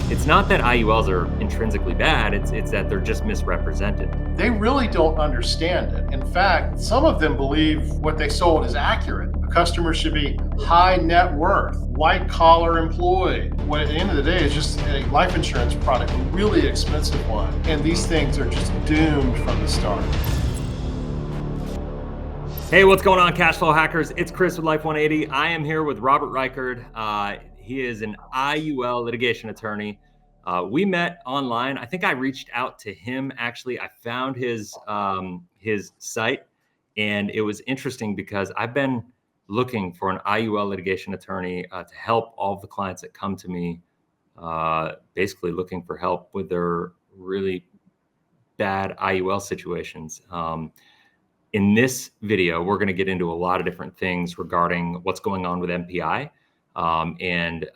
it's not that IULs are intrinsically bad, it's that they're just misrepresented. They really don't understand it. In fact, some of them believe what they sold is accurate. A customer should be high net worth, white collar employed. What at the end of the day is just a life insurance product, a really expensive one. And these things are just doomed from the start. Hey, what's going on, cash flow hackers? It's Chris with Life 180. I am here with Robert Rikard. He is an IUL litigation attorney. We met online. I think I reached out to him. Actually, I found his site, and it was interesting because I've been looking for an IUL litigation attorney to help all of the clients that come to me, basically looking for help with their really bad IUL situations. In this video, we're going to get into a lot of different things regarding what's going on with MPI and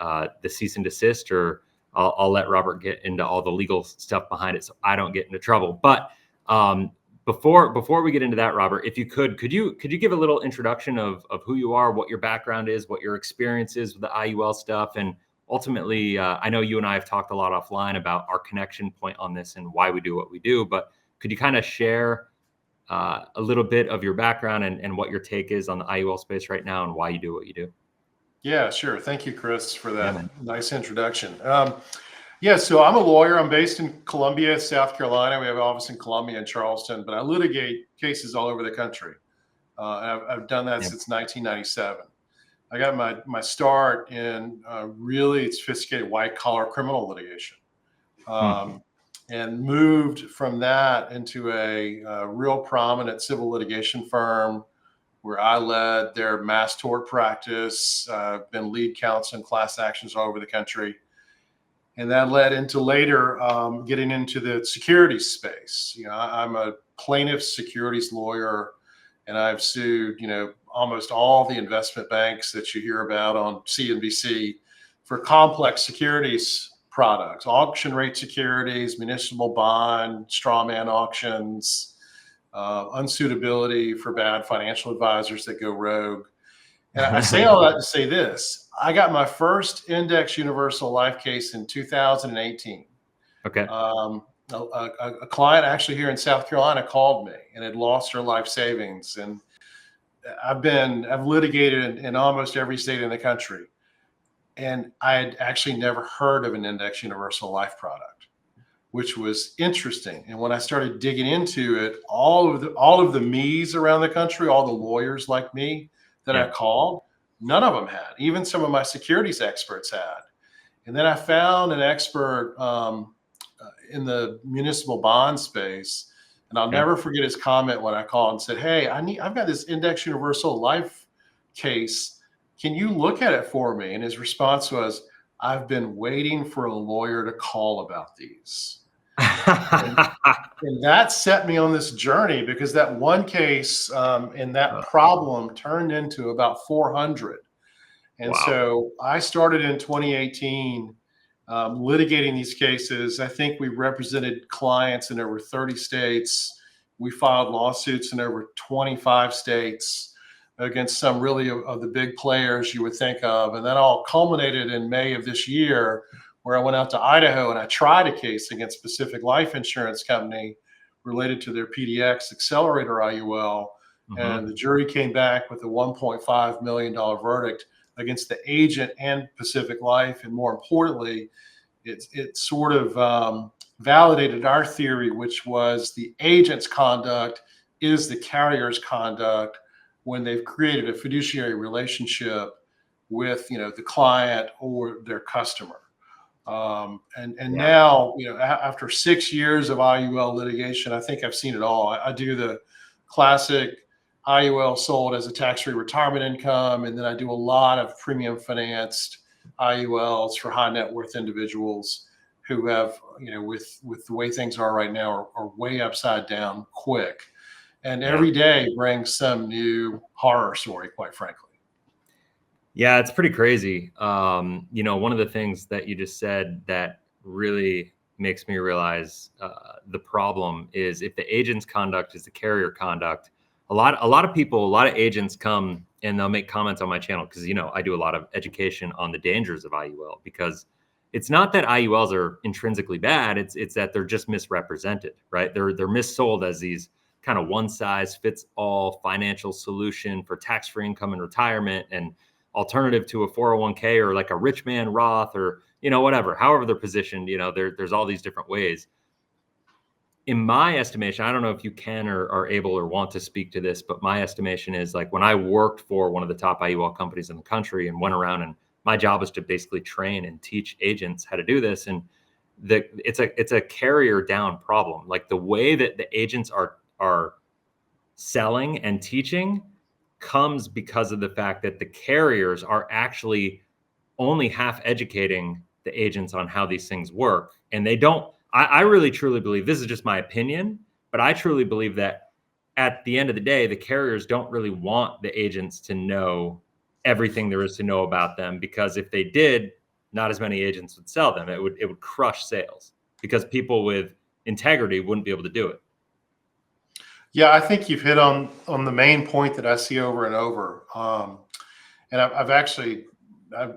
the cease and desist, or I'll let Robert get into all the legal stuff behind it so I don't get into trouble. But before we get into that, Robert, if you could you give a little introduction of who you are, what your background is, what your experience is with the IUL stuff, and ultimately, I know you and I have talked a lot offline about our connection point on this and why we do what we do, but could you kind of share a little bit of your background and what your take is on the IUL space right now and why you do what you do? Yeah, sure. Thank you, Chris, for that nice introduction. So I'm a lawyer. I'm based in Columbia, South Carolina. We have an office in Columbia and Charleston, but I litigate cases all over the country. I've done that since 1997. I got my start in really sophisticated white-collar criminal litigation. And moved from that into a real prominent civil litigation firm where I led their mass tort practice, been lead counsel in class actions all over the country. And that led into later getting into the securities space. I'm a plaintiff securities lawyer, and I've sued, almost all the investment banks that you hear about on CNBC for complex securities products, auction rate securities, municipal bond, straw man auctions, unsuitability for bad financial advisors that go rogue. And I say all that to say this: I got my first index universal life case in 2018. Okay. A client actually here in South Carolina called me and had lost her life savings. And I've litigated in almost every state in the country. And I had actually never heard of an index universal life product, which was interesting. And when I started digging into it, all of the me's around the country, all the lawyers like me that I called, none of them had. Even some of my securities experts had. And then I found an expert in the municipal bond space, and I'll never forget his comment when I called and said, "Hey, I've got this index universal life case. Can you look at it for me?" And his response was, "I've been waiting for a lawyer to call about these." and that set me on this journey, because that one case and that problem turned into about 400. And so I started in 2018 litigating these cases. I think we represented clients in over 30 states. We filed lawsuits in over 25 states against some really of the big players you would think of. And that all culminated in May of this year, where I went out to Idaho and I tried a case against Pacific Life Insurance Company related to their PDX Accelerator IUL. And the jury came back with a $1.5 million verdict against the agent and Pacific Life. And more importantly, it sort of validated our theory, which was the agent's conduct is the carrier's conduct when they've created a fiduciary relationship with, the client or their customer. Now, after 6 years of IUL litigation, I think I've seen it all. I do the classic IUL sold as a tax-free retirement income, and then I do a lot of premium financed IULs for high net worth individuals who have, with the way things are right now, are way upside down quick. And every day brings some new horror story, quite frankly. Yeah, it's pretty crazy. One of the things that you just said that really makes me realize the problem is if the agent's conduct is the carrier conduct. A lot of people, a lot of agents come and they'll make comments on my channel because I do a lot of education on the dangers of IUL, because it's not that IULs are intrinsically bad. It's that they're just misrepresented, right? They're missold as these kind of one size fits all financial solution for tax-free income and retirement and alternative to a 401k or like a rich man Roth or, whatever, however they're positioned, there's all these different ways. In my estimation, I don't know if you can or are able or want to speak to this, but my estimation is like when I worked for one of the top IUL companies in the country and went around, and my job was to basically train and teach agents how to do this. And it's a carrier down problem. Like the way that the agents are selling and teaching comes because of the fact that the carriers are actually only half educating the agents on how these things work. And they don't, I really truly believe, this is just my opinion, but I truly believe that at the end of the day, the carriers don't really want the agents to know everything there is to know about them, because if they did, not as many agents would sell them. It would crush sales because people with integrity wouldn't be able to do it. Yeah, I think you've hit on the main point that I see over and over. And I've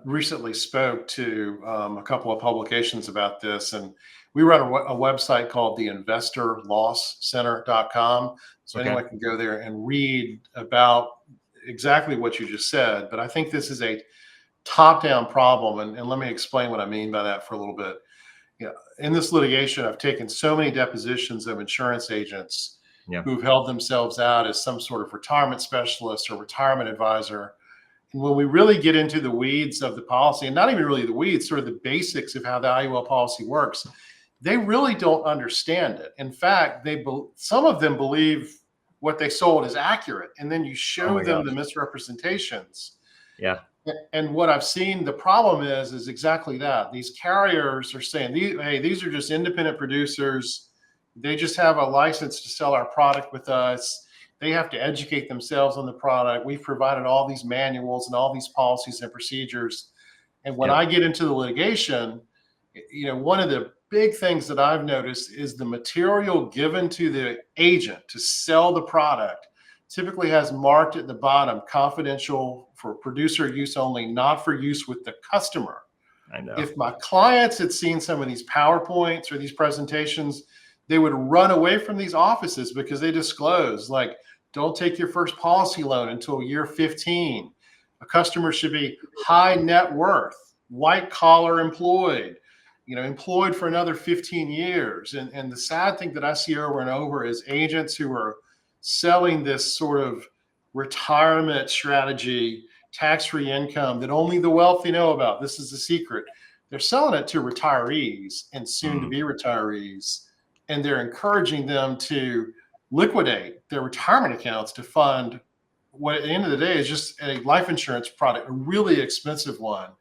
recently spoke to a couple of publications about this, and we run a website called the investorlosscenter.com. So anyone can go there and read about exactly what you just said. But I think this is a top-down problem. And let me explain what I mean by that for a little bit. In this litigation, I've taken so many depositions of insurance agents who've held themselves out as some sort of retirement specialist or retirement advisor. And when we really get into the weeds of the policy, and not even really the weeds, sort of the basics of how the IUL policy works, they really don't understand it. In fact, some of them believe what they sold is accurate, and then you show them the misrepresentations. Yeah. And what I've seen, the problem is exactly that. These carriers are saying, hey, these are just independent producers. They just have a license to sell our product with us. They have to educate themselves on the product. We've provided all these manuals and all these policies and procedures. And when I get into the litigation, one of the big things that I've noticed is the material given to the agent to sell the product typically has marked at the bottom, confidential for producer use only, not for use with the customer. I know. If my clients had seen some of these PowerPoints or these presentations, they would run away from these offices because they disclose, like, don't take your first policy loan until year 15. A customer should be high net worth, white collar employed, employed for another 15 years. And the sad thing that I see over and over is agents who are selling this sort of retirement strategy, tax-free income that only the wealthy know about. This is the secret. They're selling it to retirees and soon to be retirees. And they're encouraging them to liquidate their retirement accounts to fund what at the end of the day is just a life insurance product, a really expensive one.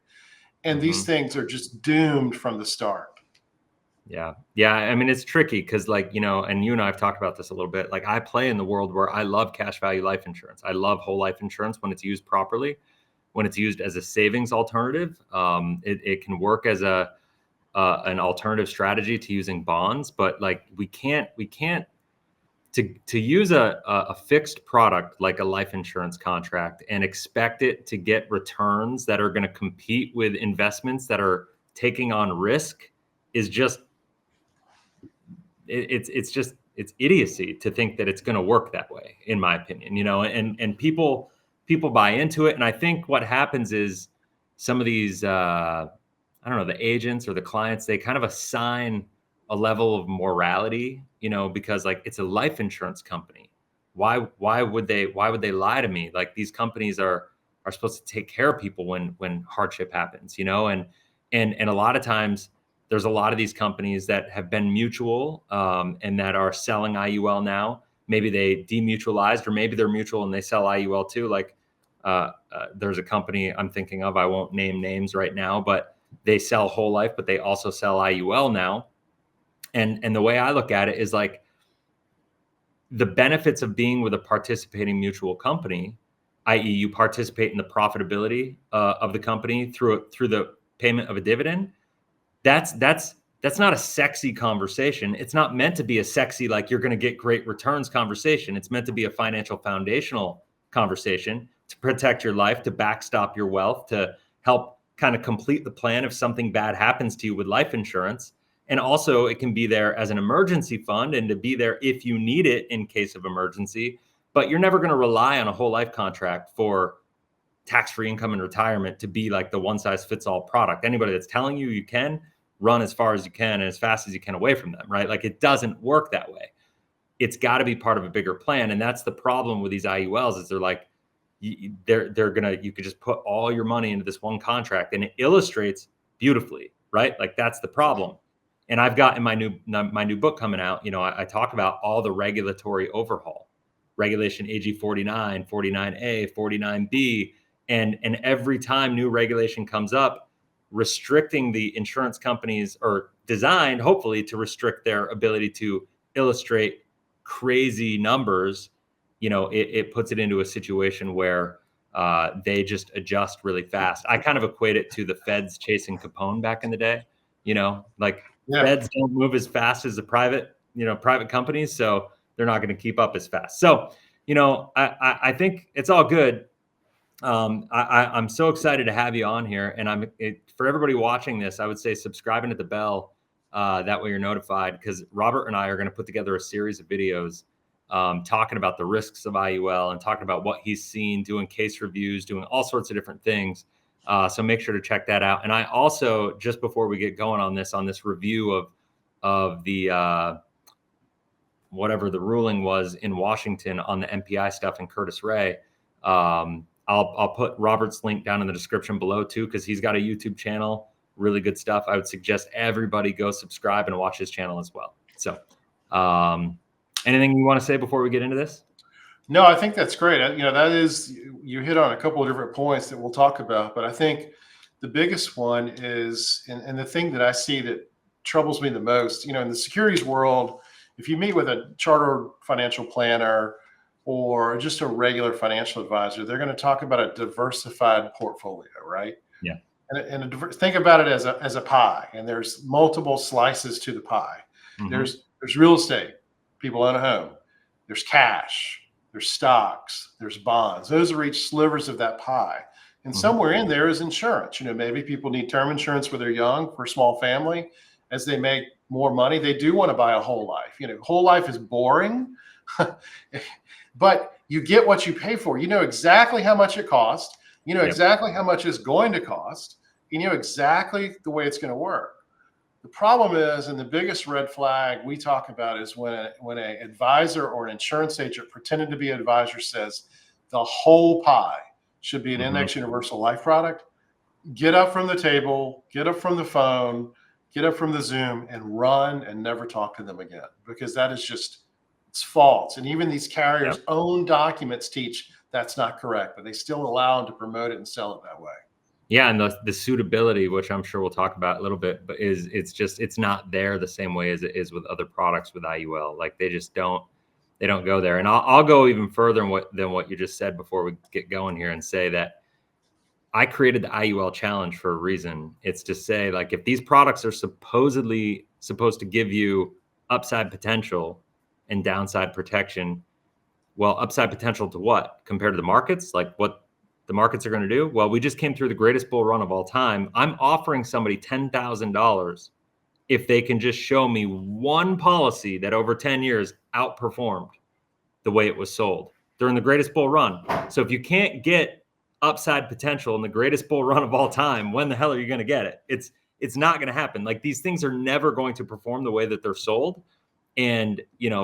And these things are just doomed from the start. Yeah. Yeah. I mean, it's tricky because and you and I have talked about this a little bit. Like I play in the world where I love cash value life insurance. I love whole life insurance when it's used properly, when it's used as a savings alternative. It can work as an alternative strategy to using bonds, but like we can't to use a fixed product like a life insurance contract and expect it to get returns that are going to compete with investments that are taking on risk is just it's idiocy to think that it's going to work that way, in my opinion. And people buy into it, and I think what happens is some of these I don't know, the agents or the clients, they kind of assign a level of morality, because like it's a life insurance company. Why would they lie to me? Like these companies are supposed to take care of people when hardship happens, and a lot of times there's a lot of these companies that have been mutual and that are selling IUL now. Maybe they demutualized, or maybe they're mutual and they sell IUL too. Like there's a company I'm thinking of, I won't name names right now, but they sell whole life, but they also sell IUL now. And the way I look at it is like the benefits of being with a participating mutual company, i.e. you participate in the profitability of the company through the payment of a dividend. That's not a sexy conversation. It's not meant to be a sexy, like you're going to get great returns conversation. It's meant to be a financial foundational conversation to protect your life, to backstop your wealth, to help kind of complete the plan if something bad happens to you with life insurance. And also it can be there as an emergency fund and to be there if you need it in case of emergency, but you're never going to rely on a whole life contract for tax-free income and retirement to be like the one size fits all product. Anybody that's telling you you can run as far as you can and as fast as you can away from them, right? Like it doesn't work that way. It's got to be part of a bigger plan. And that's the problem with these IULs is they're like, you could just put all your money into this one contract and it illustrates beautifully, right? Like that's the problem. And I've got in my new book coming out, I talk about all the regulatory overhaul, regulation AG 49, 49A, 49B. And every time new regulation comes up, restricting the insurance companies are designed, hopefully, to restrict their ability to illustrate crazy numbers. It puts it into a situation where they just adjust really fast. I kind of equate it to the feds chasing Capone back in the day. Feds don't move as fast as the private companies, so they're not going to keep up as fast. So, I think it's all good. I'm so excited to have you on here, and for everybody watching this, I would say subscribe and hit the bell. That way you're notified, because Robert and I are going to put together a series of videos talking about the risks of IUL and talking about what he's seen, doing case reviews, doing all sorts of different things. So make sure to check that out. And I also, just before we get going on this review of the whatever the ruling was in Washington on the MPI stuff and Curtis Ray, I'll put Robert's link down in the description below too, because he's got a YouTube channel, really good stuff. I would suggest everybody go subscribe and watch his channel as well. So anything you want to say before we get into this? No, I think that's great. You hit on a couple of different points that we'll talk about, but I think the biggest one is, and the thing that I see that troubles me the most, in the securities world, if you meet with a chartered financial planner or just a regular financial advisor, they're going to talk about a diversified portfolio, right? Yeah. And think about it as a pie, and there's multiple slices to the pie. Mm-hmm. There's real estate, people own a home. There's cash. There's stocks, there's bonds. Those are each slivers of that pie. And somewhere in there is insurance. Maybe people need term insurance when they're young for a small family. As they make more money, they do want to buy a whole life. Whole life is boring, but you get what you pay for. You know exactly how much it costs. You know exactly how much it's going to cost. You know exactly the way it's going to work. The problem is, and the biggest red flag we talk about is when an advisor or an insurance agent pretending to be an advisor says the whole pie should be an index universal life product. Get up from the table, get up from the phone, get up from the Zoom, and run and never talk to them again, because that is it's false. And even these carriers' own documents teach that's not correct, but they still allow them to promote it and sell it that way. Yeah, and the suitability, which I'm sure we'll talk about a little bit, but it's not there the same way as it is with other products with IUL. Like they don't go there. And I'll go even further than what you just said before we get going here and say that I created the IUL challenge for a reason. It's to say, like, if these products are supposedly supposed to give you upside potential and downside protection, well, upside potential to what? Compared to the markets, like what the markets are going to do? Well, we just came through the greatest bull run of all time. I'm offering somebody $10,000 if they can just show me one policy that over 10 years outperformed the way it was sold during the greatest bull run. So if you can't get upside potential in the greatest bull run of all time, when the hell are you going to get it? It's not going to happen. Like, these things are never going to perform the way that they're sold. And,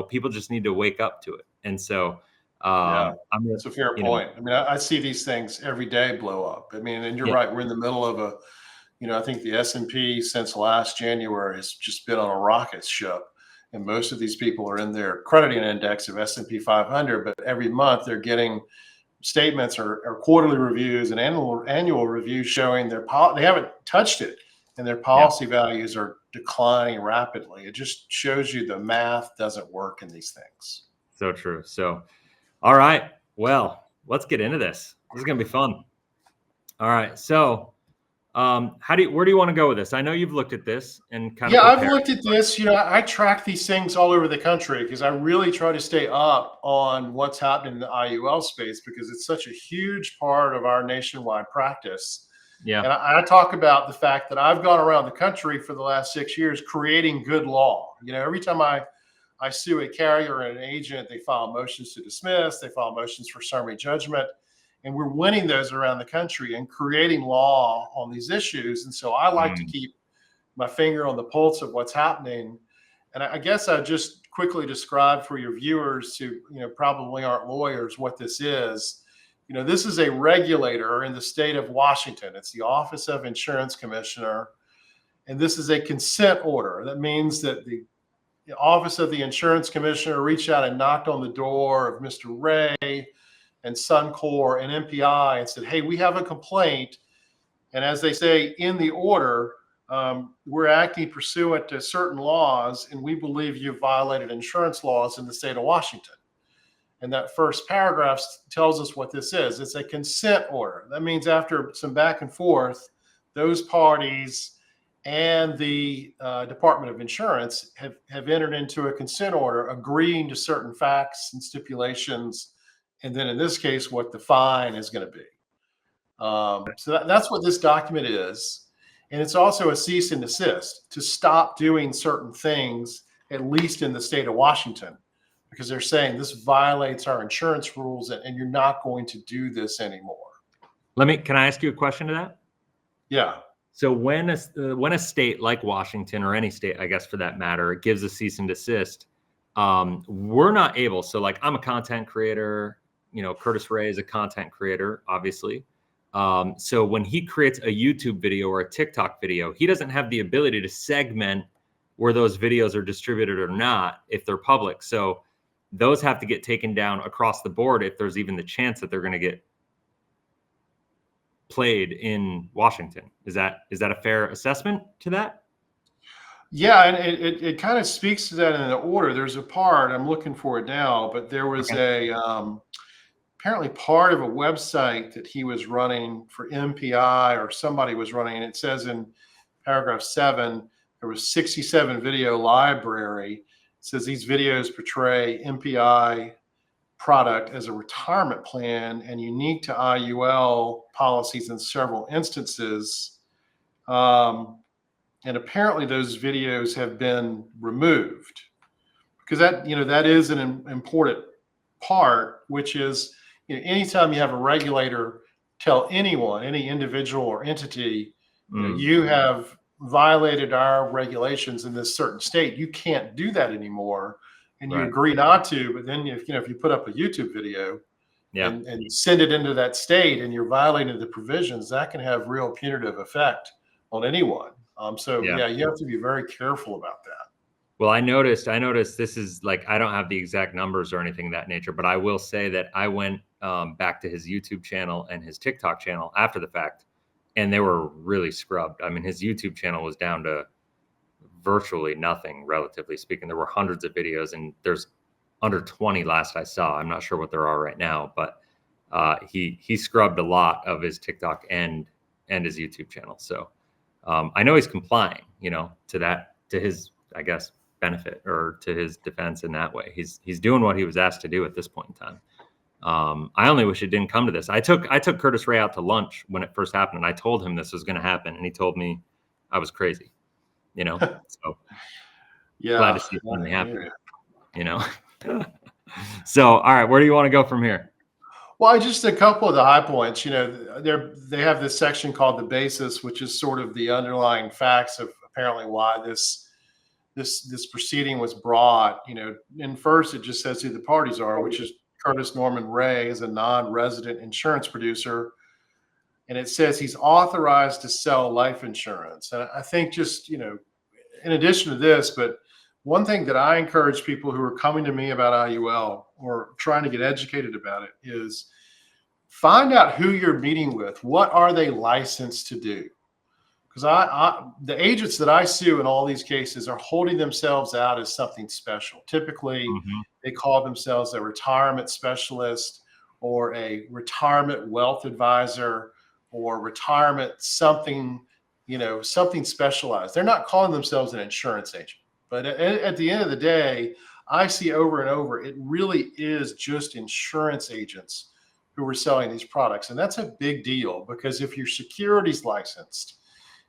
people just need to wake up to it. And so, that's a fair point. I mean, I see these things every day blow up. I mean, and you're right. We're in the middle of I think the S&P since last January has just been on a rocket ship. And most of these people are in their crediting index of S&P 500, but every month they're getting statements or quarterly reviews and annual reviews showing they haven't touched it, and their policy values are declining rapidly. It just shows you the math doesn't work in these things. So true. So, all right. Well, let's get into this. This is going to be fun. All right. So, where do you want to go with this? I know you've looked at this and kind of. I've looked at this. I track these things all over the country because I really try to stay up on what's happening in the IUL space, because it's such a huge part of our nationwide practice. Yeah. And I talk about the fact that I've gone around the country for the last 6 years creating good law. Every time I sue a carrier or an agent, they file motions to dismiss, they file motions for summary judgment, and we're winning those around the country and creating law on these issues. And so I like to keep my finger on the pulse of what's happening. And I guess I just quickly describe for your viewers who probably aren't lawyers what this is. This is a regulator in the state of Washington. It's the Office of Insurance Commissioner, and this is a consent order. That means that the Office of the Insurance Commissioner reached out and knocked on the door of Mr. Ray and Suncor and MPI and said, hey, we have a complaint. And as they say in the order, we're acting pursuant to certain laws, and we believe you've violated insurance laws in the state of Washington. And that first paragraph tells us what this is. It's a consent order. That means after some back and forth, those parties and the Department of Insurance have entered into a consent order agreeing to certain facts and stipulations, and then in this case, what the fine is going to be. So that's what this document is. And it's also a cease and desist to stop doing certain things, at least in the state of Washington, because they're saying this violates our insurance rules and you're not going to do this anymore. Can I ask you a question to that? Yeah. So when a state like Washington, or any state, I guess for that matter, gives a cease and desist, we're not able. So like, I'm a content creator, Curtis Ray is a content creator, obviously. So when he creates a YouTube video or a TikTok video, he doesn't have the ability to segment where those videos are distributed or not if they're public. So those have to get taken down across the board if there's even the chance that they're going to get played in Washington. Is that a fair assessment to that? Yeah, and it kind of speaks to that in the order. There's a part, I'm looking for it now, but there was apparently part of a website that he was running for MPI, or somebody was running, and it says in paragraph 7, there was 67 video library. It says these videos portray MPI product as a retirement plan and unique to IUL policies in several instances. And apparently those videos have been removed, because that is an important part, which is, anytime you have a regulator tell anyone, any individual or entity, you have violated our regulations in this certain state, you can't do that anymore, and you agree not to. But then if you put up a YouTube video and send it into that state and you're violating the provisions, that can have real punitive effect on anyone. So you have to be very careful about that. Well, I noticed this is like, I don't have the exact numbers or anything of that nature, but I will say that I went back to his YouTube channel and his TikTok channel after the fact, and they were really scrubbed. I mean, his YouTube channel was down to virtually nothing, relatively speaking. There were hundreds of videos, and there's under 20 last I saw. I'm not sure what there are right now, but he scrubbed a lot of his TikTok and his YouTube channel. So I know he's complying, to his, I guess, benefit, or to his defense in that way. He's doing what he was asked to do at this point in time. I only wish it didn't come to this. I took Curtis Ray out to lunch when it first happened, and I told him this was going to happen, and he told me I was crazy, so glad to see it finally happen, So, all right, where do you want to go from here? Well, just a couple of the high points. They have this section called the basis, which is sort of the underlying facts of apparently why this proceeding was brought. And first it just says who the parties are, which is Curtis Norman Ray is a non-resident insurance producer, and it says he's authorized to sell life insurance. And I think just in addition to this, but one thing that I encourage people who are coming to me about IUL or trying to get educated about it is find out who you're meeting with. What are they licensed to do? Because the agents that I sue in all these cases are holding themselves out as something special. Typically, they call themselves a retirement specialist or a retirement wealth advisor or retirement something, something specialized. They're not calling themselves an insurance agent. But at the end of the day, I see over and over, it really is just insurance agents who were selling these products. And that's a big deal, because if you're securities licensed,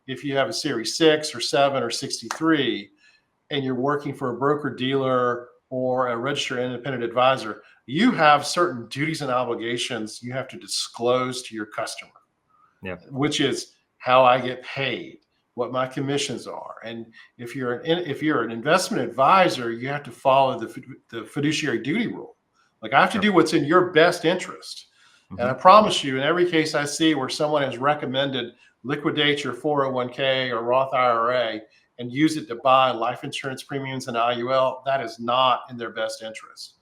if you have a Series 6 or 7 or 63, and you're working for a broker dealer or a registered independent advisor, you have certain duties and obligations you have to disclose to your customer, which is how I get paid, what my commissions are. And if you're an investment advisor, you have to follow the fiduciary duty rule. Like, I have to do what's in your best interest. And I promise you, in every case I see where someone has recommended liquidate your 401k or Roth IRA and use it to buy life insurance premiums and IUL, that is not in their best interest.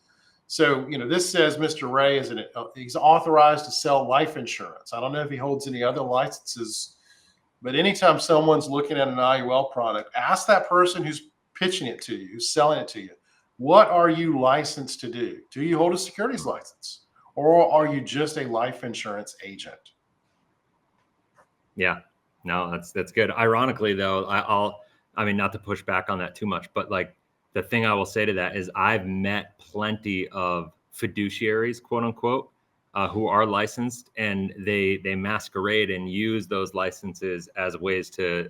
So, this says Mr. Ray he's authorized to sell life insurance. I don't know if he holds any other licenses, but anytime someone's looking at an IUL product, ask that person who's pitching it to you, who's selling it to you, what are you licensed to do? Do you hold a securities license, or are you just a life insurance agent? Yeah, no, that's good. Ironically, though, I mean, not to push back on that too much, but like, the thing I will say to that is I've met plenty of fiduciaries, quote unquote, who are licensed, and they masquerade and use those licenses as ways to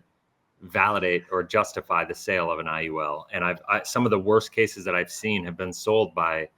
validate or justify the sale of an IUL. And some of the worst cases that I've seen have been sold by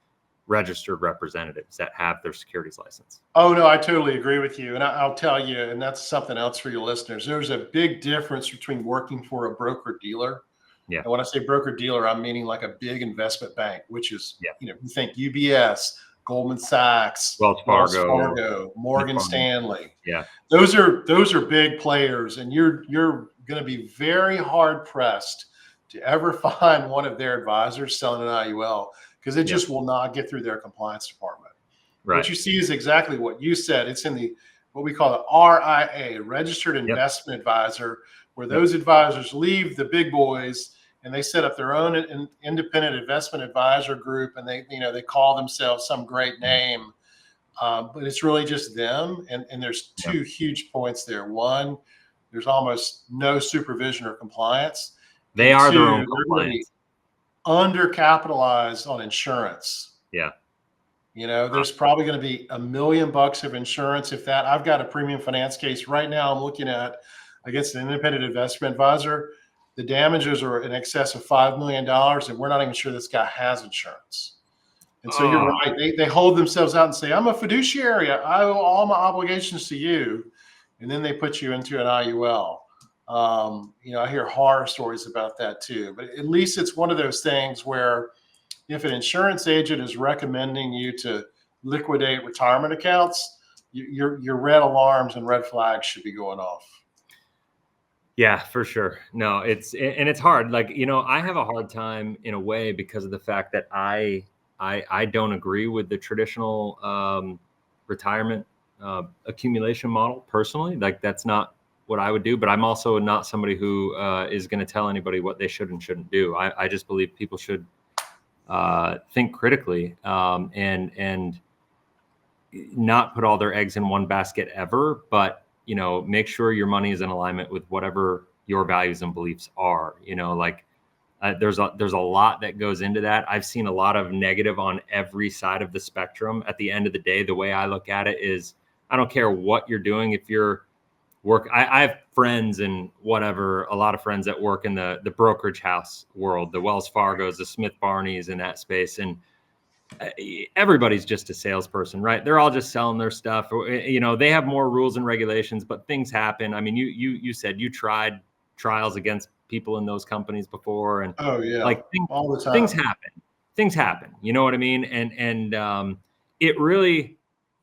registered representatives that have their securities license. Oh, no, I totally agree with you. And I'll tell you, and that's something else for your listeners. There's a big difference between working for a broker dealer. Yeah. And when I say broker dealer, I'm meaning like a big investment bank, which is, you think UBS, Goldman Sachs, Wells Fargo, Morgan Stanley. Yeah. Those are big players, and you're going to be very hard pressed to ever find one of their advisors selling an IUL, because it just will not get through their compliance department. Right. What you see is exactly what you said. It's in what we call the RIA, Registered Investment Advisor, where those advisors leave the big boys and they set up their own independent investment advisor group, and they call themselves some great name, but it's really just them. And there's two huge points there. One, there's almost no supervision or compliance. They are their own compliance. Undercapitalized on insurance. Yeah. There's probably going to be $1 million of insurance. If that, I've got a premium finance case right now I'm looking at against an independent investment advisor. The damages are in excess of $5 million, and we're not even sure this guy has insurance. And so you're right. They hold themselves out and say, I'm a fiduciary. I owe all my obligations to you. And then they put you into an IUL. I hear horror stories about that too, but at least it's one of those things where if an insurance agent is recommending you to liquidate retirement accounts, your red alarms and red flags should be going off. Yeah, for sure. No, it's hard. Like, I have a hard time in a way because of the fact that I don't agree with the traditional retirement accumulation model personally. Like, that's not what I would do, but I'm also not somebody who is going to tell anybody what they should and shouldn't do. I just believe people should think critically and not put all their eggs in one basket ever, but make sure your money is in alignment with whatever your values and beliefs are. There's a lot that goes into that. I've seen a lot of negative on every side of the spectrum. At the end of the day, the way I look at it is, I don't care what you're doing. If you're I have friends and whatever, a lot of friends that work in the brokerage house world, the Wells Fargos, the Smith Barneys in that space. And everybody's just a salesperson, right? They're all just selling their stuff. They have more rules and regulations, but things happen. I mean, you said you tried trials against people in those companies before, and all the time. Things happen. You know what I mean? And it really,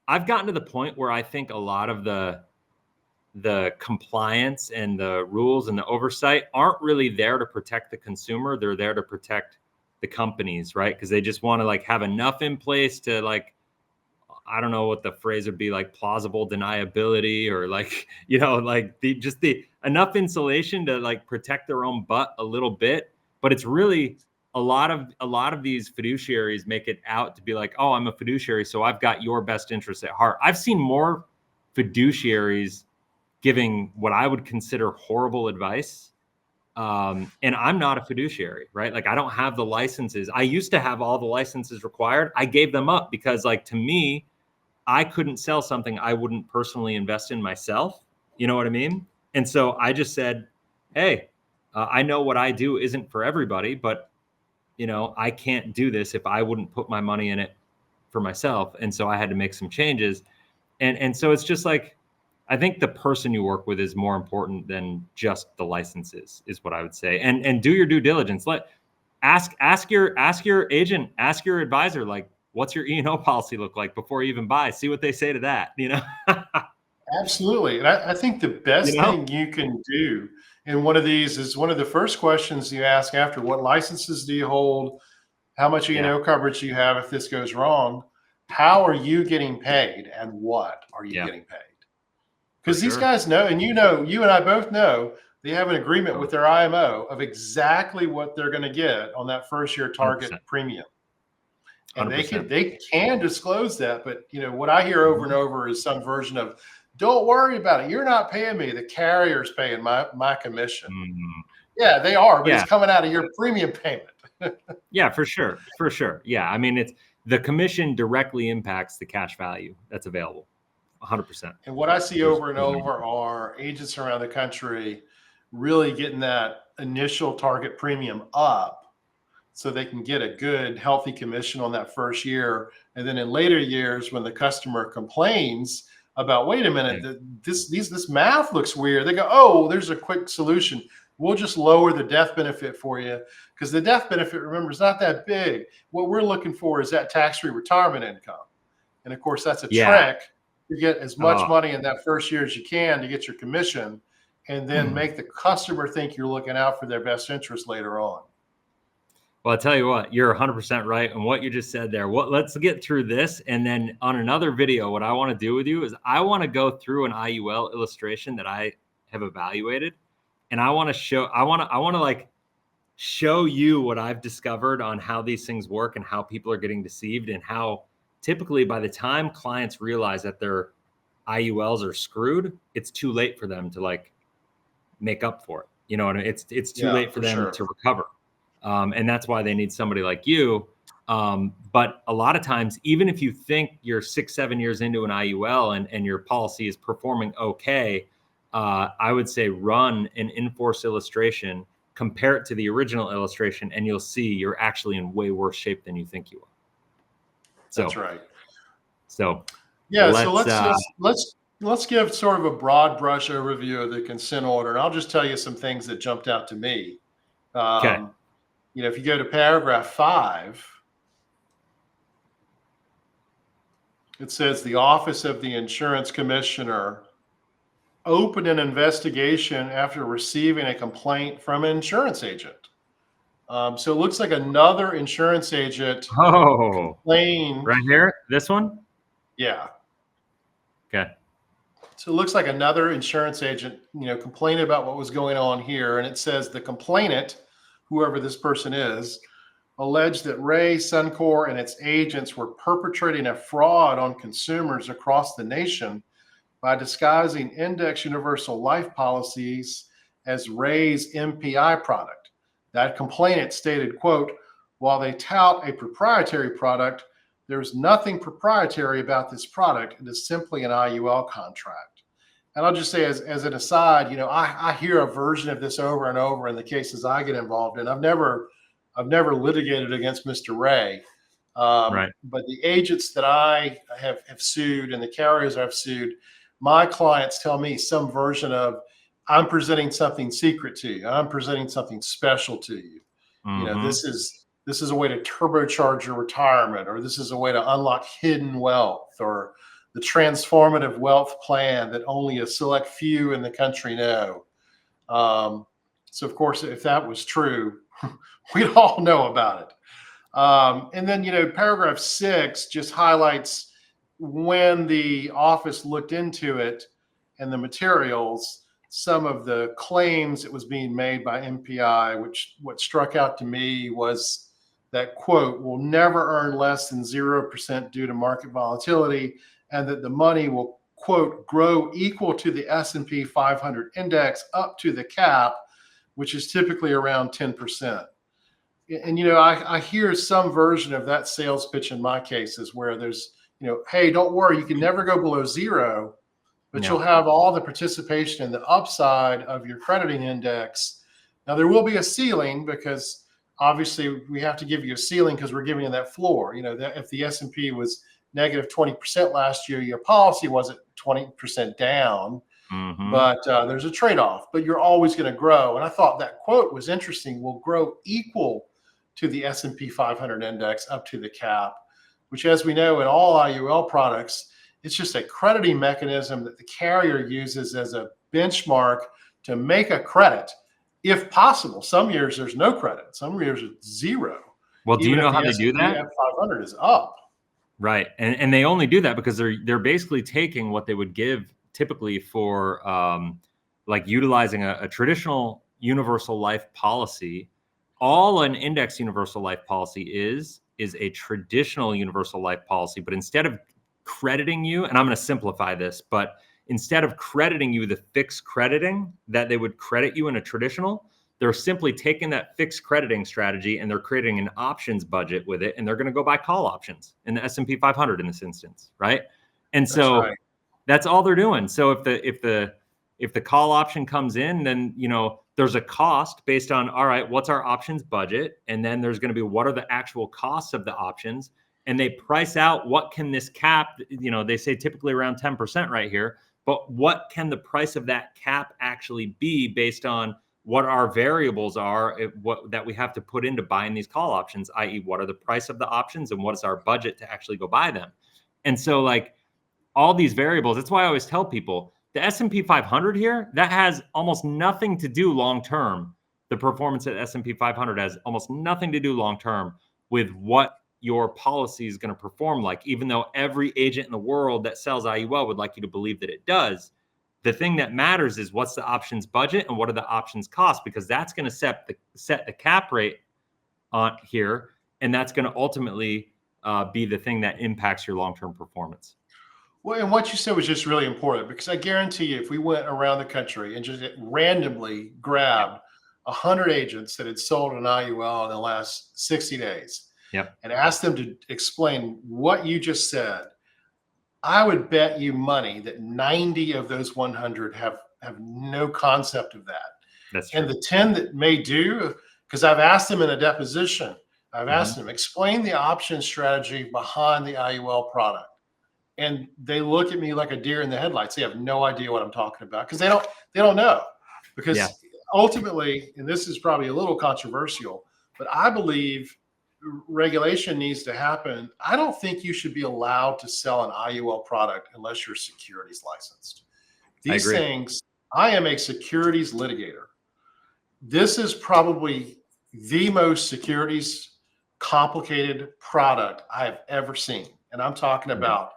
I've gotten to the point where I think a lot of the compliance and the rules and the oversight aren't really there to protect the consumer. They're there to protect the companies, right? Because they just want to have enough in place to I don't know what the phrase would be, plausible deniability, or the enough insulation to protect their own butt a little bit. But it's really a lot of these fiduciaries make it out to be oh, I'm a fiduciary, so I've got your best interests at heart. I've seen more fiduciaries giving what I would consider horrible advice. And I'm not a fiduciary, right? I don't have the licenses. I used to have all the licenses required. I gave them up because to me, I couldn't sell something I wouldn't personally invest in myself. You know what I mean? And so I just said, hey, I know what I do isn't for everybody, but I can't do this if I wouldn't put my money in it for myself. And so I had to make some changes. And so it's just like, I think the person you work with is more important than just the licenses, is what I would say. And do your due diligence. Ask your agent, ask your advisor, like, what's your E&O policy look like before you even buy? See what they say to that, Absolutely. And I think the best thing you can do in one of these is one of the first questions you ask after: what licenses do you hold? How much E&O coverage do you have if this goes wrong? How are you getting paid, and what are you getting paid? Because these guys know, and you and I both know, they have an agreement with their IMO of exactly what they're going to get on that first year target 100%. Premium. And 100%. they can disclose that, but what I hear over and over is some version of, don't worry about it. You're not paying me. The carrier's paying my commission. Mm-hmm. Yeah, they are, but it's coming out of your premium payment. Yeah, for sure. For sure. Yeah. I mean, it's the commission directly impacts the cash value that's available. 100%. And what I see over and over are agents around the country really getting that initial target premium up so they can get a good, healthy commission on that first year. And then in later years, when the customer complains about, wait a minute, this math looks weird, they go, oh, there's a quick solution. We'll just lower the death benefit for you, because the death benefit, remember, is not that big. What we're looking for is that tax-free retirement income. And of course, that's a trick. You get as much money in that first year as you can to get your commission, and then make the customer think you're looking out for their best interest later on. Well, I'll tell you what, you're 100% right on what you just said there. Let's get through this. And then on another video, what I want to do with you is I want to go through an IUL illustration that I have evaluated. And I want to show you what I've discovered on how these things work and how people are getting deceived, and how typically by the time clients realize that their IULs are screwed, it's too late for them to make up for it. You know what I mean? It's too late for them to recover. And that's why they need somebody like you. But a lot of times, even if you think you're 6-7 years into an IUL and your policy is performing okay, I would say run an in-force illustration, compare it to the original illustration, and you'll see you're actually in way worse shape than you think you are. So, that's right. So yeah, let's give sort of a broad brush overview of the consent order. And I'll just tell you some things that jumped out to me. Okay. If you go to paragraph 5, it says the Office of the Insurance Commissioner opened an investigation after receiving a complaint from an insurance agent. So it looks like another insurance agent complained. Right here, this one? Yeah. Okay. So it looks like another insurance agent, complained about what was going on here. And it says the complainant, whoever this person is, alleged that Ray, Suncor, and its agents were perpetrating a fraud on consumers across the nation by disguising index universal life policies as Ray's MPI product. That complainant stated, quote, while they tout a proprietary product, there's nothing proprietary about this product. It is simply an IUL contract. And I'll just say as an aside, I hear a version of this over and over in the cases I get involved in. I've never litigated against Mr. Ray. Right. But the agents that I have sued and the carriers I've sued, my clients tell me some version of, I'm presenting something secret to you. I'm presenting something special to you. Mm-hmm. This is a way to turbocharge your retirement, or this is a way to unlock hidden wealth, or the transformative wealth plan that only a select few in the country know. So of course, if that was true, we'd all know about it. And then, paragraph 6 just highlights when the office looked into it and the materials, some of the claims that was being made by MPI, which what struck out to me was that, quote, will never earn less than 0% due to market volatility, and that the money will, quote, grow equal to the S&P 500 index up to the cap, which is typically around 10%. And, I hear some version of that sales pitch in my cases where there's, hey, don't worry, you can never go below zero, but Yeah. you'll have all the participation in the upside of your crediting index. Now, there will be a ceiling because obviously we have to give you a ceiling because we're giving you that floor. That if the S&P was negative 20% last year, your policy wasn't 20% down, but there's a trade-off. But you're always going to grow. And I thought that quote was interesting. Will grow equal to the S&P 500 index up to the cap, which, as we know, in all IUL products, it's just a crediting mechanism that the carrier uses as a benchmark to make a credit, if possible. Some years there's no credit. Some years it's zero. Well, do you know how they do that? 500 is up. Right, and they only do that because they're basically taking what they would give typically for like utilizing a traditional universal life policy. All an index universal life policy is a traditional universal life policy, but instead of crediting you, and I'm going to simplify this, but instead of crediting you the fixed crediting that they would credit you in a traditional, they're simply taking that fixed crediting strategy and they're creating an options budget with it, and they're going to go buy call options in the S&P 500 in this instance, right? And so that's all they're doing. So if the call option comes in, then there's a cost based on, all right, what's our options budget, and then there's going to be what are the actual costs of the options, and they price out what can this cap. They say typically around 10% right here, but what can the price of that cap actually be based on what our variables are, what that we have to put into buying these call options, i.e. what are the price of the options and what is our budget to actually go buy them. And so like all these variables, that's why I always tell people the S&P 500 here, that has almost nothing to do long-term. The performance of the S&P 500 has almost nothing to do long-term with what your policy is going to perform like, even though every agent in the world that sells IUL would like you to believe that it does. The thing that matters is what's the options budget and what are the options cost, because that's going to set the cap rate on here, and that's going to ultimately be the thing that impacts your long-term performance. Well, and what you said was just really important, because I guarantee you, if we went around the country and just randomly grabbed 100 agents that had sold an IUL in the last 60 days and asked them to explain what you just said, I would bet you money that 90 of those 100 have no concept of that. That's true. And the 10 that may do, because I've asked them in a deposition, I've asked them, explain the option strategy behind the IUL product. And they look at me like a deer in the headlights. They have no idea what I'm talking about because they don't know. Because ultimately, and this is probably a little controversial, but I believe regulation needs to happen. I don't think you should be allowed to sell an IUL product unless you're securities licensed. These things, I am a securities litigator. This is probably the most securities complicated product I have ever seen. And I'm talking about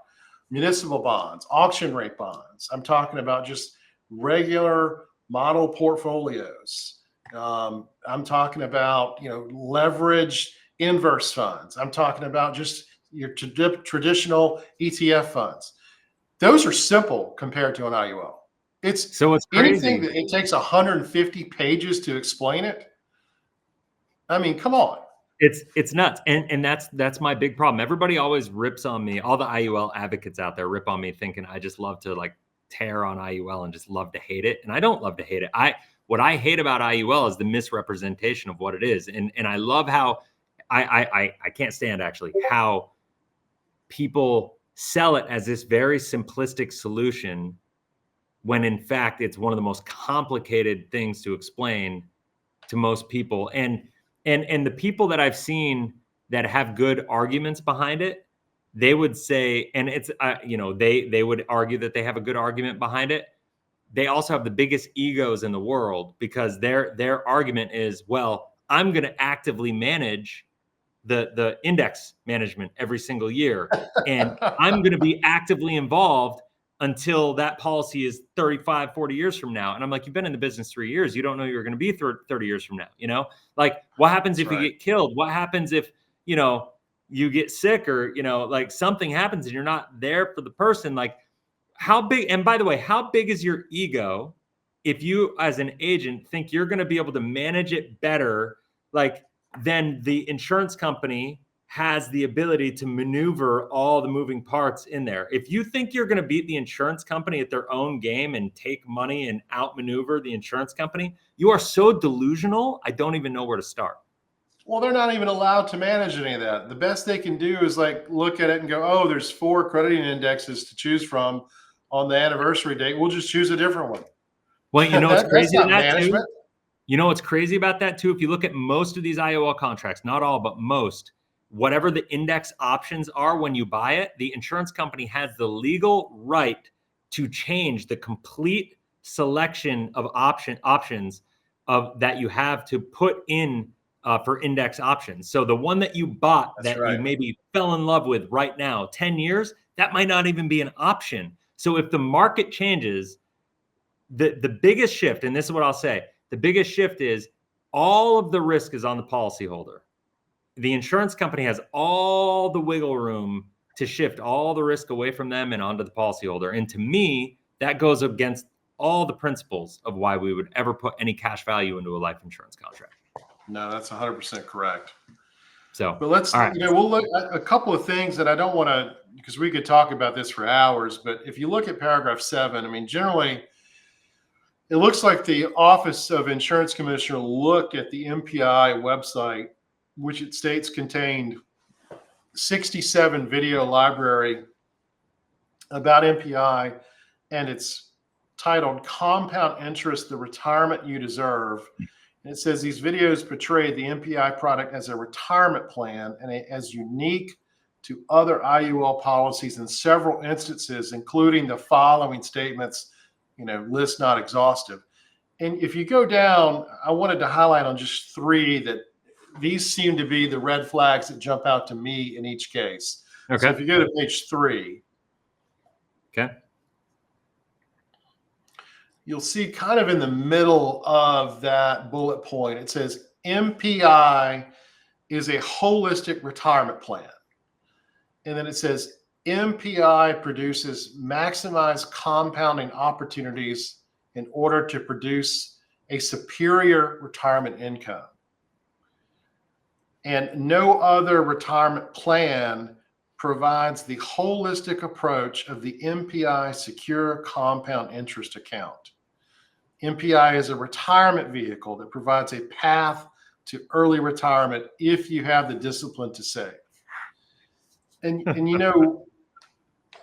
municipal bonds, auction rate bonds. I'm talking about just regular model portfolios. I'm talking about, leveraged inverse funds. I'm talking about just your traditional ETF funds. Those are simple compared to an IUL. It's crazy. Anything that it takes 150 pages to explain it. I mean, come on. It's nuts. And that's my big problem. Everybody always rips on me. All the IUL advocates out there rip on me thinking I just love to like tear on IUL and just love to hate it. And I don't love to hate it. What I hate about IUL is the misrepresentation of what it is. And I love how I can't stand actually how people sell it as this very simplistic solution when in fact it's one of the most complicated things to explain to most people. And the people that I've seen that have good arguments behind it, they would say, and it's they would argue that they have a good argument behind it. They also have the biggest egos in the world because their argument is, well, I'm going to actively manage the index management every single year, and I'm going to be actively involved until that policy is 35, 40 years from now. And I'm like, you've been in the business 3 years. You don't know you're going to be 30 years from now. Like what happens if you get killed? What happens if, you get sick or, like something happens and you're not there for the person? Like how big, and by the way, how big is your ego if you as an agent think you're going to be able to manage it better, like than the insurance company has the ability to maneuver all the moving parts in there. If you think you're going to beat the insurance company at their own game and take money and outmaneuver the insurance company, you are so delusional, I don't even know where to start. Well, they're not even allowed to manage any of that. The best they can do is like look at it and go, oh, there's 4 crediting indexes to choose from on the anniversary date. We'll just choose a different one. Well, you know what's crazy that's not about that management. too? You know what's crazy about that too? If you look at most of these IUL contracts, not all, but most, whatever the index options are when you buy it, the insurance company has the legal right to change the complete selection of options of that you have to put in for index options. So the one that you bought That's that right. you maybe fell in love with right now, 10 years, that might not even be an option. So if the market changes, the biggest shift, and this is what I'll say, the biggest shift is all of the risk is on the policyholder. The insurance company has all the wiggle room to shift all the risk away from them and onto the policyholder. And to me, that goes against all the principles of why we would ever put any cash value into a life insurance contract. No, that's 100% correct. So, but let's, all right. We'll look at a couple of things that I don't want to, because we could talk about this for hours, but if you look at paragraph 7, I mean, generally, it looks like the Office of Insurance Commissioner looked at the MPI website, which it states contained 67 video library about MPI, and it's titled Compound Interest, the Retirement You Deserve. And it says these videos portray the MPI product as a retirement plan and as unique to other IUL policies in several instances, including the following statements, list not exhaustive. And if you go down, I wanted to highlight on just 3 that these seem to be the red flags that jump out to me in each case. Okay. So if you go to page 3, okay, you'll see kind of in the middle of that bullet point, it says MPI is a holistic retirement plan. And then it says MPI produces maximized compounding opportunities in order to produce a superior retirement income. And no other retirement plan provides the holistic approach of the MPI Secure Compound Interest Account. MPI is a retirement vehicle that provides a path to early retirement if you have the discipline to save. And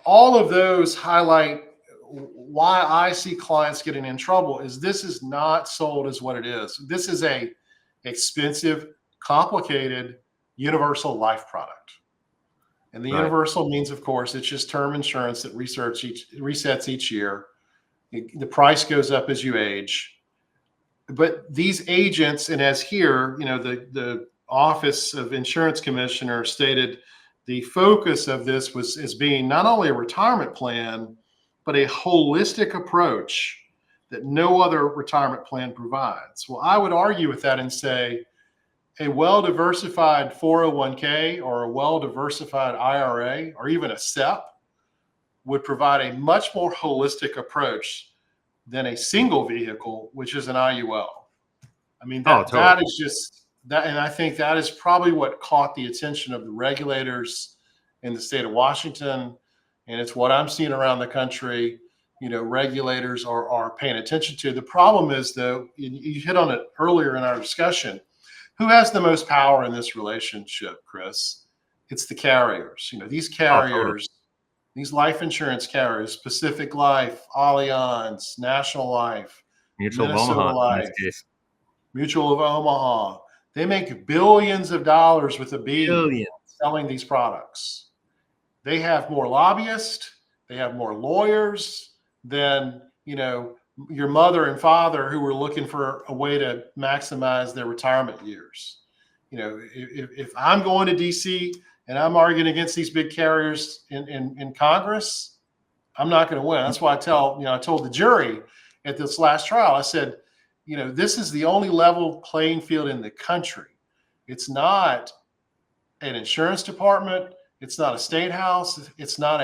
all of those highlight why I see clients getting in trouble is this is not sold as what it is. This is a expensive, complicated, universal life product. And the universal means, of course, it's just term insurance that resets each year. The price goes up as you age. But these agents, and as here, the Office of Insurance Commissioner stated the focus of this was as being not only a retirement plan, but a holistic approach that no other retirement plan provides. Well, I would argue with that and say a well-diversified 401k or a well-diversified IRA or even a SEP would provide a much more holistic approach than a single vehicle, which is an IUL. I mean, that is just that. And I think that is probably what caught the attention of the regulators in the state of Washington. And it's what I'm seeing around the country. Regulators are paying attention to. The problem is, though, you hit on it earlier in our discussion. Who has the most power in this relationship, Chris? It's the carriers. These carriers, these life insurance carriers, Pacific Life, Allianz, National Life, Mutual of Omaha, Life, in this case. Mutual of Omaha. They make billions of dollars with a B selling these products. They have more lobbyists. They have more lawyers than, your mother and father who were looking for a way to maximize their retirement years. If I'm going to DC and I'm arguing against these big carriers in Congress, I'm not going to win. That's why I told the jury at this last trial, I said, this is the only level playing field in the country. It's not an insurance department. It's not a state house. It's not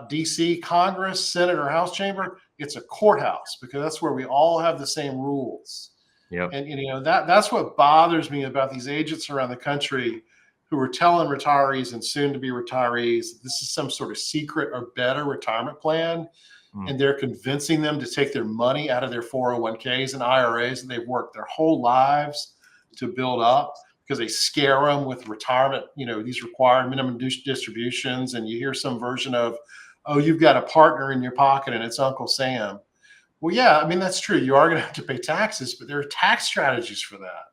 DC Congress, Senate, or House chamber. It's a courthouse, because that's where we all have the same rules. Yep. And that's what bothers me about these agents around the country who are telling retirees and soon to be retirees this is some sort of secret or better retirement plan. And they're convincing them to take their money out of their 401ks and IRAs that they've worked their whole lives to build up, because they scare them with retirement, these required minimum distributions. And you hear some version of, oh, you've got a partner in your pocket and it's Uncle Sam. Well, yeah, I mean, that's true. You are going to have to pay taxes, but there are tax strategies for that.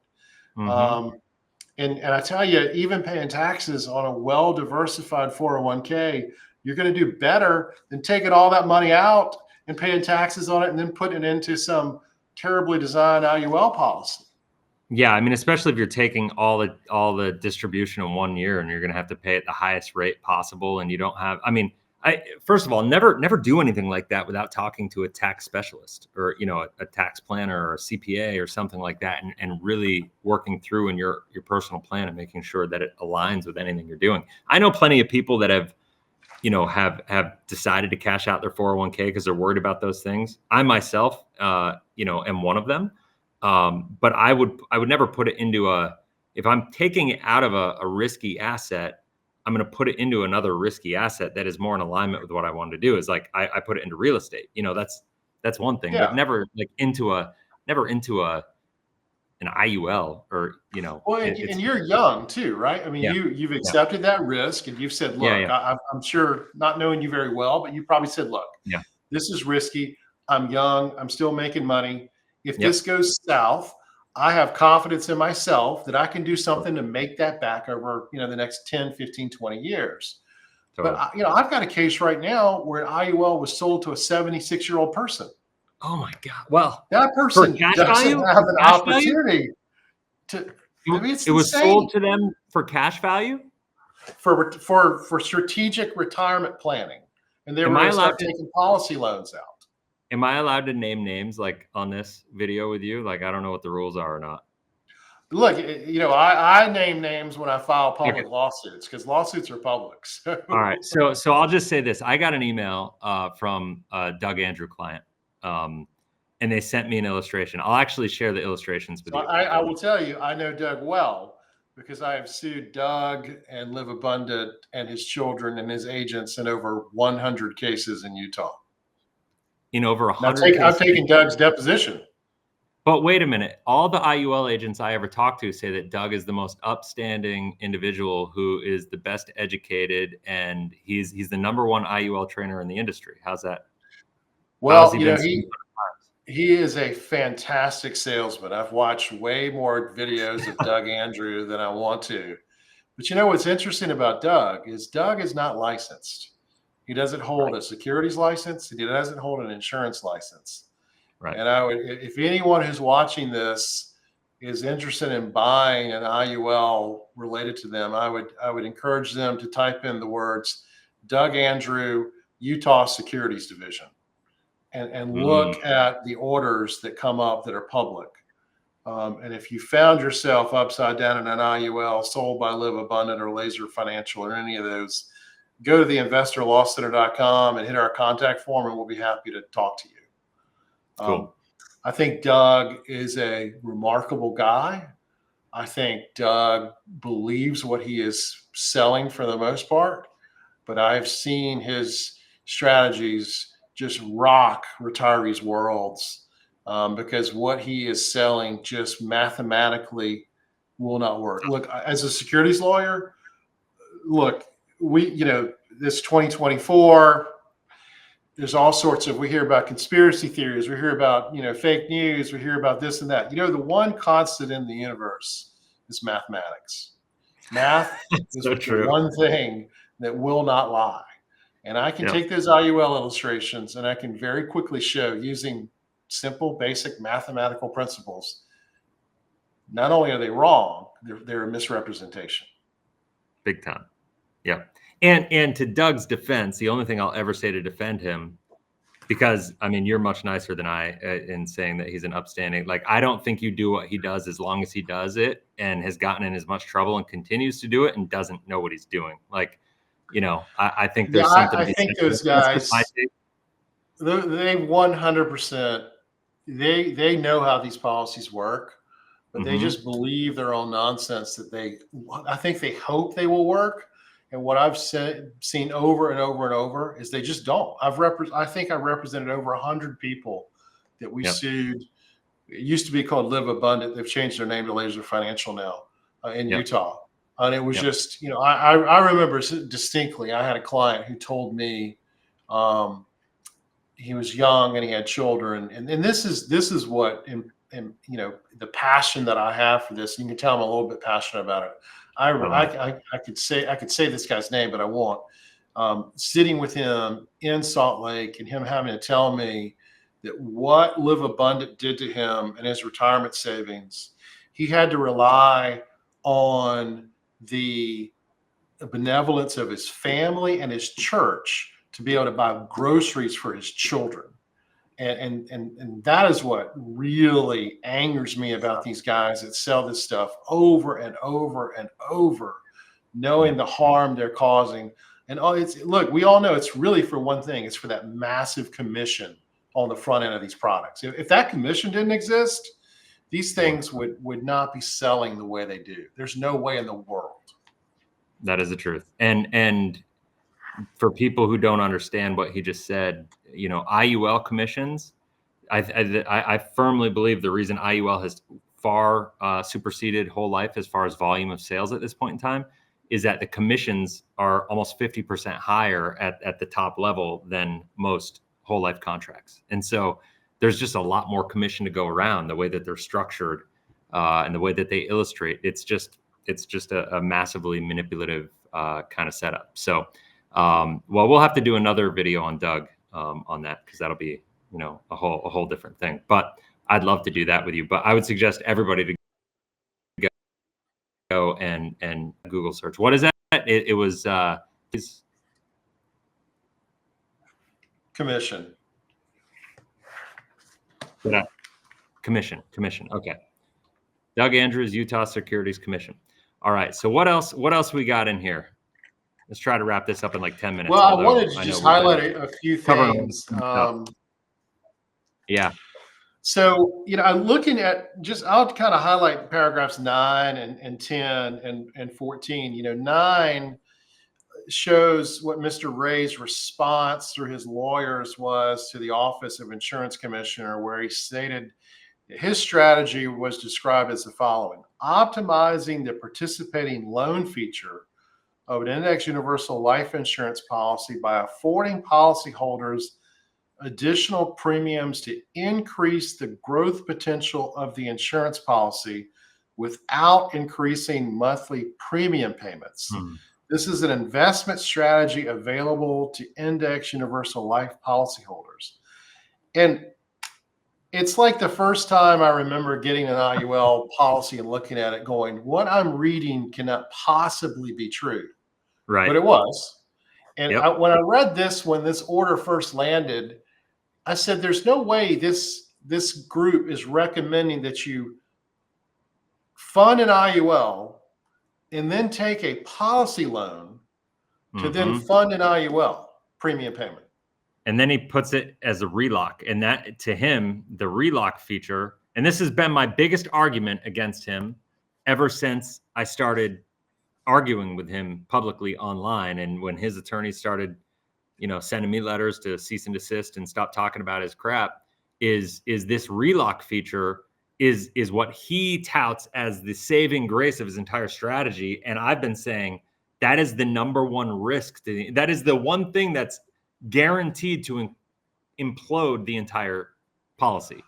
And I tell you, even paying taxes on a well-diversified 401k, you're going to do better than taking all that money out and paying taxes on it and then putting it into some terribly designed IUL policy. Yeah, I mean, especially if you're taking all the distribution in 1 year and you're going to have to pay at the highest rate possible, and you don't have. I mean, first of all, never do anything like that without talking to a tax specialist or a tax planner or a CPA or something like that, and really working through in your personal plan and making sure that it aligns with anything you're doing. I know plenty of people that have decided to cash out their 401k because they're worried about those things. I myself, am one of them. But I would never put it into if I'm taking it out of a risky asset, I'm going to put it into another risky asset that is more in alignment with what I wanted to do. Is like, I put it into real estate. That's one thing, but never into an IUL or, Well, and you're young too, right? I mean, you've accepted that risk and you've said, look, I'm sure, not knowing you very well, but you probably said, look, this is risky. I'm young. I'm still making money. If this goes south, I have confidence in myself that I can do something to make that back over, the next 10, 15, 20 years. Totally. But, I've got a case right now where an IUL was sold to a 76-year-old person. Oh my God. Well, that person doesn't have an opportunity to. I mean, it was sold to them for cash value? For strategic retirement planning. And they were going to start taking policy loans out. Am I allowed to name names like on this video with you? Like, I don't know what the rules are or not. Look, I name names when I file public lawsuits because lawsuits are public. So. All right. So I'll just say this. I got an email from a Doug Andrew client, and they sent me an illustration. I'll actually share the illustrations with you. I will tell you, I know Doug well because I have sued Doug and Live Abundant and his children and his agents in over 100 cases in Utah. In over 100 I've taken Doug's deposition. But wait a minute. All the IUL agents I ever talked to say that Doug is the most upstanding individual who is the best educated, and he's the number one IUL trainer in the industry. How's that? Well, he is a fantastic salesman. I've watched way more videos of Doug Andrew than I want to. But what's interesting about Doug is not licensed. He doesn't hold a securities license. He doesn't hold an insurance license. Right. And if anyone who's watching this is interested in buying an IUL related to them, I would encourage them to type in the words Doug Andrew, Utah Securities Division, and look at the orders that come up that are public. And if you found yourself upside down in an IUL sold by Live Abundant or Laser Financial or any of those, go to the investorlawcenter.com and hit our contact form, and we'll be happy to talk to you. Cool. I think Doug is a remarkable guy. I think Doug believes what he is selling for the most part, but I've seen his strategies just rock retirees' worlds because what he is selling just mathematically will not work. Look, as a securities lawyer, this 2024, there's all sorts we hear about conspiracy theories. We hear about, fake news. We hear about this and that. The one constant in the universe is mathematics. Math is the one thing that will not lie. And I can take those IUL illustrations and I can very quickly show using simple, basic mathematical principles. Not only are they wrong, they're a misrepresentation. Big time. Yeah. And to Doug's defense, the only thing I'll ever say to defend him, because I mean, you're much nicer than I in saying that he's an upstanding, like, I don't think you do what he does as long as he does it and has gotten in as much trouble and continues to do it and doesn't know what he's doing. Like, I think there's something. I think those guys, they 100%, they know how these policies work. but they just believe their own nonsense that I think they hope they will work. And what I've seen over and over and over is they just don't. I think I represented over 100 people that we sued. It used to be called Live Abundant. They've changed their name to Laser Financial now in Utah. And it was just, I remember distinctly, I had a client who told me he was young and he had children. And this is what, the passion that I have for this. You can tell I'm a little bit passionate about it. I could say this guy's name, but I won't. Sitting with him in Salt Lake and him having to tell me that what Live Abundant did to him and his retirement savings, he had to rely on the benevolence of his family and his church to be able to buy groceries for his children. And that is what really angers me about these guys that sell this stuff over and over and over, knowing the harm they're causing. And look, we all know it's really for one thing. It's for that massive commission on the front end of these products. If that commission didn't exist, these things would not be selling the way they do. There's no way in the world. That is the truth. And for people who don't understand what he just said, IUL commissions, I firmly believe the reason IUL has far superseded whole life as far as volume of sales at this point in time is that the commissions are almost 50% higher at the top level than most whole life contracts. And so there's just a lot more commission to go around, the way that they're structured and the way that they illustrate. It's just a massively manipulative kind of setup. So, we'll have to do another video on Doug on that, because that'll be, a whole different thing. But I'd love to do that with you. But I would suggest everybody to go and Google search. What is that? It was his commission. Commission. Okay. Doug Andrews, Utah Securities Commission. All right. So what else we got in here? Let's try to wrap this up in like 10 minutes. Well, I wanted to just highlight a few things. Yeah. So, I'm looking at I'll kind of highlight paragraphs 9 and 10 and 14. 9 shows what Mr. Ray's response through his lawyers was to the Office of Insurance Commissioner, where he stated his strategy was described as the following: optimizing the participating loan feature of an index universal life insurance policy by affording policyholders additional premiums to increase the growth potential of the insurance policy without increasing monthly premium payments. This is an investment strategy available to index universal life policyholders. And it's like the first time I remember getting an IUL policy and looking at it going, what I'm reading cannot possibly be true. Right. But it was. And when I read this, when this order first landed, I said, there's no way this group is recommending that you fund an IUL and then take a policy loan to then fund an IUL premium payment. And then he puts it as a RELOC. And that, to him, the RELOC feature, and this has been my biggest argument against him ever since I started arguing with him publicly online. And when his attorney started, sending me letters to cease and desist and stop talking about his crap, is this RELOC feature is what he touts as the saving grace of his entire strategy. And I've been saying that is the number one risk. That is the one thing that's guaranteed to implode the entire policy.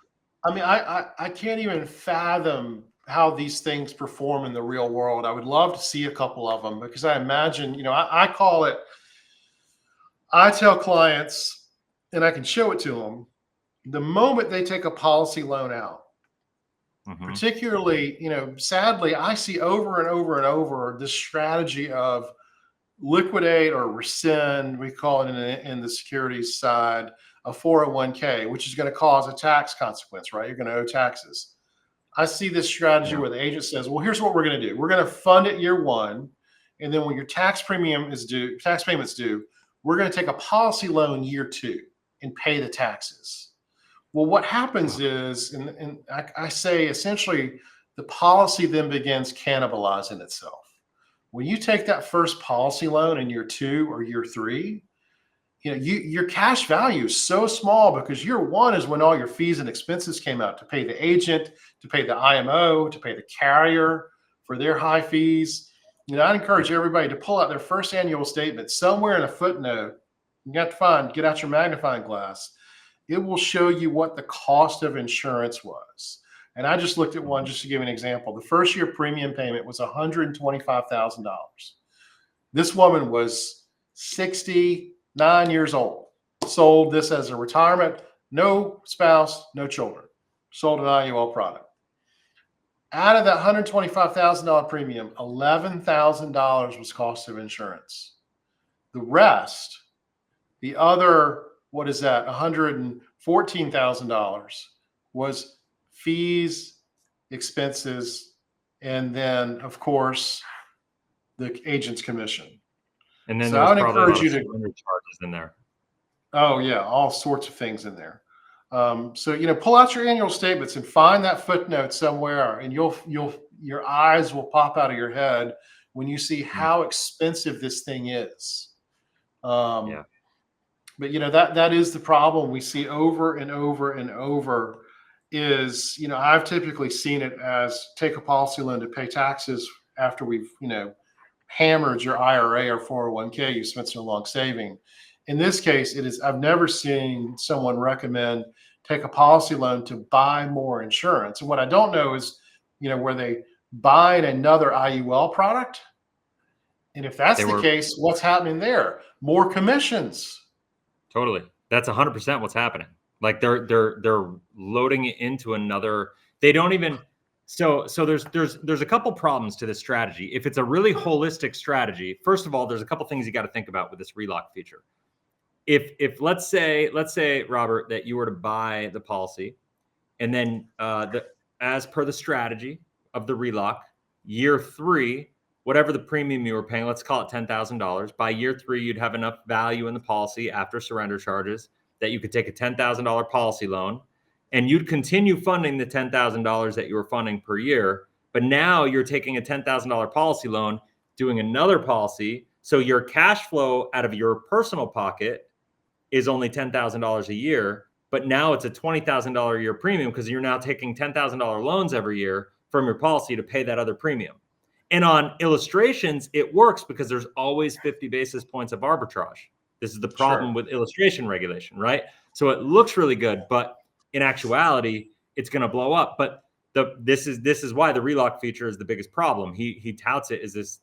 I mean, I can't even fathom how these things perform in the real world. I would love to see a couple of them, because I imagine, I call it, I tell clients, and I can show it to them, the moment they take a policy loan out, particularly, sadly, I see over and over and over this strategy of liquidate or rescind, we call it in the securities side, a 401k, which is going to cause a tax consequence, right? You're going to owe taxes. I see this strategy where the agent says, well, here's what we're going to do. We're going to fund it year one. And then when your tax payments due, we're going to take a policy loan year 2 and pay the taxes. Well, what happens is, and I say essentially the policy then begins cannibalizing itself. When you take that first policy loan in year 2 or year 3, your cash value is so small because year 1 is when all your fees and expenses came out to pay the agent, to pay the IMO, to pay the carrier for their high fees. I'd encourage everybody to pull out their first annual statement. Somewhere in a footnote, you got to get out your magnifying glass. It will show you what the cost of insurance was. And I just looked at one just to give an example. The first year premium payment was $125,000. This woman was 69 years old, sold this as a retirement, no spouse, no children, sold an IUL product. Out of that $125,000 premium, $11,000 was cost of insurance. The rest, the other, what is that, $114,000 was fees, expenses, and then, of course, the agent's commission. And then so I would probably encourage you to charges in there. Oh yeah, all sorts of things in there. So pull out your annual statements and find that footnote somewhere, and your eyes will pop out of your head when you see how expensive this thing is. Yeah. But that is the problem we see over and over and over. Is I've typically seen it as take a policy loan to pay taxes after we've hammered your IRA or 401k you spent so long saving. In this case, I've never seen someone recommend take a policy loan to buy more insurance. And what I don't know is, were they buying another IUL product? And if that's the case, what's happening there? More commissions. Totally. That's 100% what's happening. Like they're loading it into another. They don't even. So there's a couple problems to this strategy. If it's a really holistic strategy, first of all, there's a couple things you got to think about with this RELOC feature. If let's say Robert, that you were to buy the policy, and then as per the strategy of the RELOC, year 3, whatever the premium you were paying, let's call it $10,000. By year 3, you'd have enough value in the policy after surrender charges that you could take a $10,000 policy loan, and you'd continue funding the $10,000 that you were funding per year. But now you're taking a $10,000 policy loan, doing another policy. So your cash flow out of your personal pocket is only $10,000 a year, but now it's a $20,000 a year premium because you're now taking $10,000 loans every year from your policy to pay that other premium. And on illustrations, it works because there's always 50 basis points of arbitrage. This is the problem with illustration regulation, right? So it looks really good, but in actuality, it's going to blow up. But this is why the RELOC feature is the biggest problem. He touts it as this,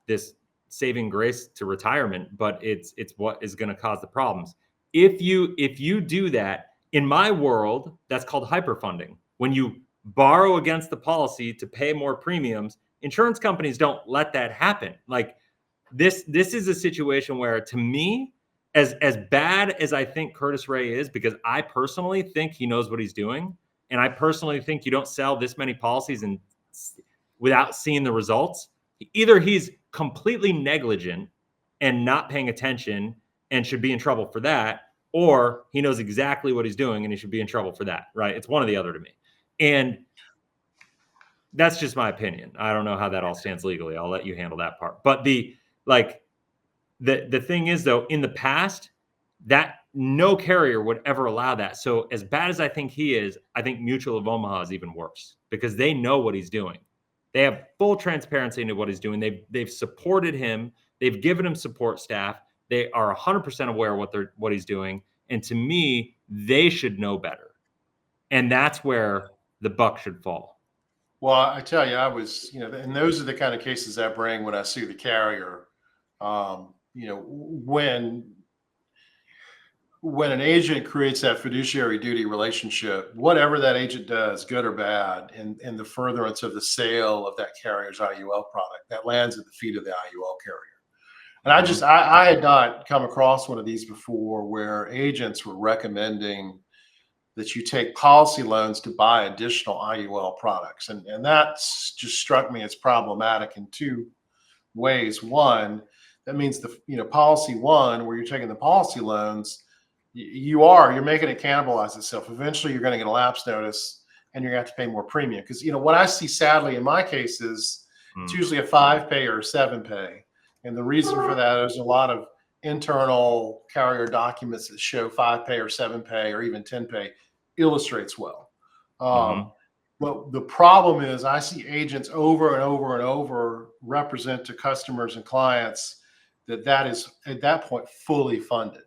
this saving grace to retirement, but it's what is going to cause the problems. If you do that, in my world, that's called hyperfunding. When you borrow against the policy to pay more premiums, insurance companies don't let that happen. Like this is a situation where, to me, as bad as I think Curtis Ray is, because I personally think he knows what he's doing, and I personally think you don't sell this many policies and without seeing the results. Either he's completely negligent and not paying attention and should be in trouble for that, or he knows exactly what he's doing and he should be in trouble for that, right? It's one or the other to me. And that's just my opinion. I don't know how that all stands legally. I'll let you handle that part. But the thing is, though, in the past, that no carrier would ever allow that. So as bad as I think he is, I think Mutual of Omaha is even worse because they know what he's doing. They have full transparency into what he's doing. They've supported him. They've given him support staff. They are 100% aware of what he's doing. And to me, they should know better. And that's where the buck should fall. Well, I tell you, I was, and those are the kind of cases I bring when I sue the carrier. When an agent creates that fiduciary duty relationship, whatever that agent does, good or bad, in the furtherance of the sale of that carrier's IUL product, that lands at the feet of the IUL carrier. And I had not come across one of these before where agents were recommending that you take policy loans to buy additional IUL products. And that's just struck me as problematic in two ways. One, that means policy one, where you're taking the policy loans, you're making it cannibalize itself. Eventually you're going to get a lapse notice and you're going to have to pay more premium. Because, what I see sadly in my cases, it's Mm. usually a 5-pay or a 7-pay. And the reason for that is a lot of internal carrier documents that show 5-pay or 7-pay or even 10-pay illustrates well. Mhm. But the problem is I see agents over and over and over represent to customers and clients that is at that point fully funded,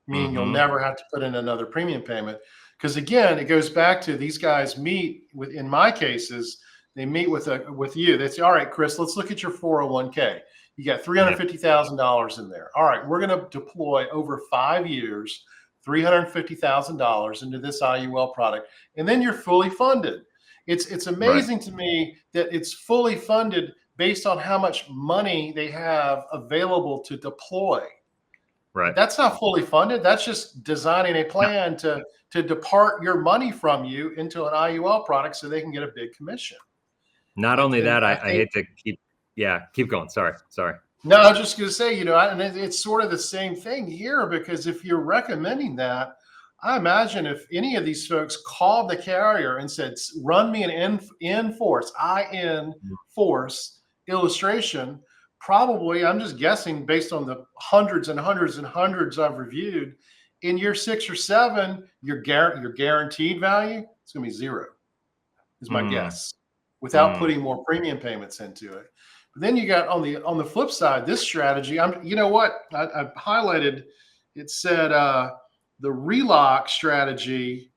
meaning you'll Mhm. never have to put in another premium payment. Because again, it goes back to these guys meet with, in my cases, they meet with you. They say, all right, Chris, let's look at your 401k. You got Yep. $350,000 in there. All right, we're going to deploy over 5 years, $350,000 into this IUL product, and then you're fully funded. It's Right. amazing to me that it's fully funded based on how much money they have available to deploy. Right. That's not fully funded. That's just designing a No, plan to depart your money from you into an IUL product so they can get a big commission. not And only that, I I think, hate to keep going. Sorry. no, I was just going to say, and it's sort of the same thing here, because if you're recommending that, I imagine if any of these folks called the carrier and said, run me an in-force illustration, probably, I'm just guessing based on the hundreds and hundreds and hundreds I've reviewed, in year 6 or 7, your guaranteed value is going to be 0, is my Mm. guess, without Mm. putting more premium payments into it. But then you got on the flip side, this strategy. You know what? I highlighted. It said the RELOC strategy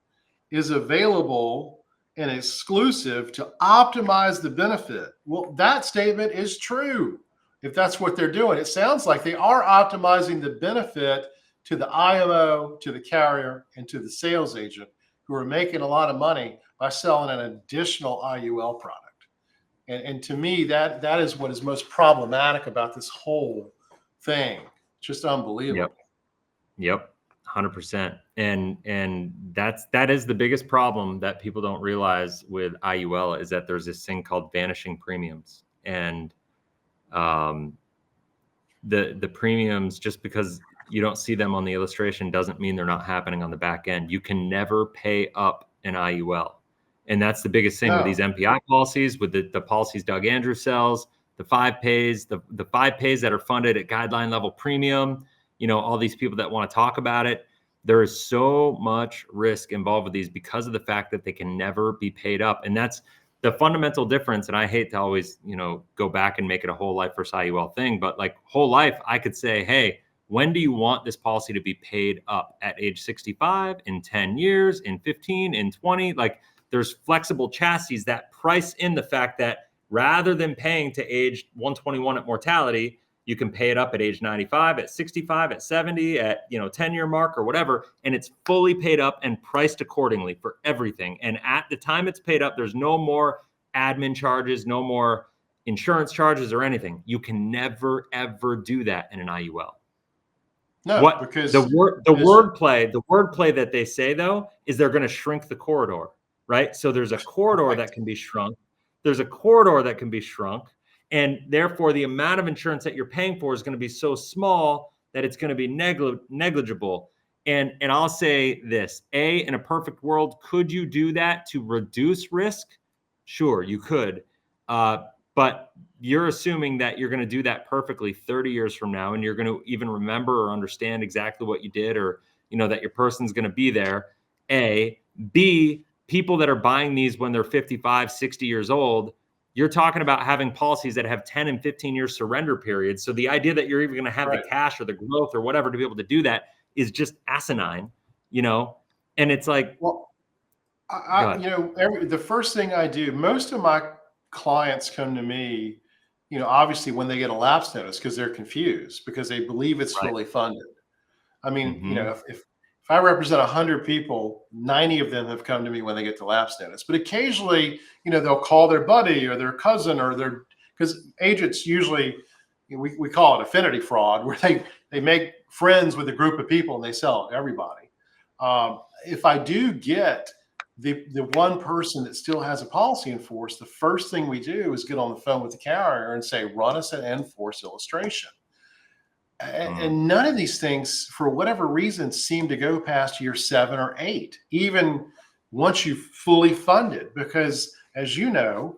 is available and exclusive to optimize the benefit. Well, that statement is true. If that's what they're doing, it sounds like they are optimizing the benefit to the IMO, to the carrier, and to the sales agent, who are making a lot of money by selling an additional IUL product. And to me, that is what is most problematic about this whole thing. It's just unbelievable. Yep. 100%. And that is the biggest problem that people don't realize with IUL, is that there's this thing called vanishing premiums. And the premiums, just because you don't see them on the illustration, doesn't mean they're not happening on the back end. You can never pay up an IUL. And that's the biggest thing with No. these MPI policies, with the policies Doug Andrews sells, the 5-pays, the 5-pays that are funded at guideline level premium, all these people that want to talk about it. There is so much risk involved with these because of the fact that they can never be paid up. And that's the fundamental difference. And I hate to always, go back and make it a whole life versus IUL thing, but like whole life, I could say, hey, when do you want this policy to be paid up? At age 65, in 10 years, in 15, in 20? Like, there's flexible chassis that price in the fact that rather than paying to age 121 at mortality, you can pay it up at age 95, at 65, at 70, at 10-year mark or whatever, and it's fully paid up and priced accordingly for everything. And at the time it's paid up, there's no more admin charges, no more insurance charges or anything. You can never ever do that in an IUL. No, because the wordplay that they say though is they're going to shrink the corridor, right? So there's a corridor that can be shrunk. There's a corridor that can be shrunk, and therefore the amount of insurance that you're paying for is going to be so small that it's going to be negligible. And I'll say this: in a perfect world, could you do that to reduce risk? Sure, you could. But you're assuming that you're going to do that perfectly 30 years from now, and you're going to even remember or understand exactly what you did, or that your person's going to be there. A. B, people that are buying these when they're 55, 60 years old, you're talking about having policies that have 10 and 15 year surrender periods. So the idea that you're even going to have the cash or the growth or whatever to be able to do that is just asinine, and it's like, well, the first thing I do, most of my clients come to me, obviously when they get a lapse notice, because they're confused, because they believe it's right. fully funded. I mean, Mhm. if I represent 100 people, 90 of them have come to me when they get the lapse notice. But occasionally, they'll call their buddy or their cousin or because agents usually, we call it affinity fraud, where they make friends with a group of people and they sell it to everybody. If I do get the one person that still has a policy in force, the first thing we do is get on the phone with the carrier and say, run us an in-force illustration. And none of these things, for whatever reason, seem to go past year 7 or 8. Even once you've fully funded, because as you know,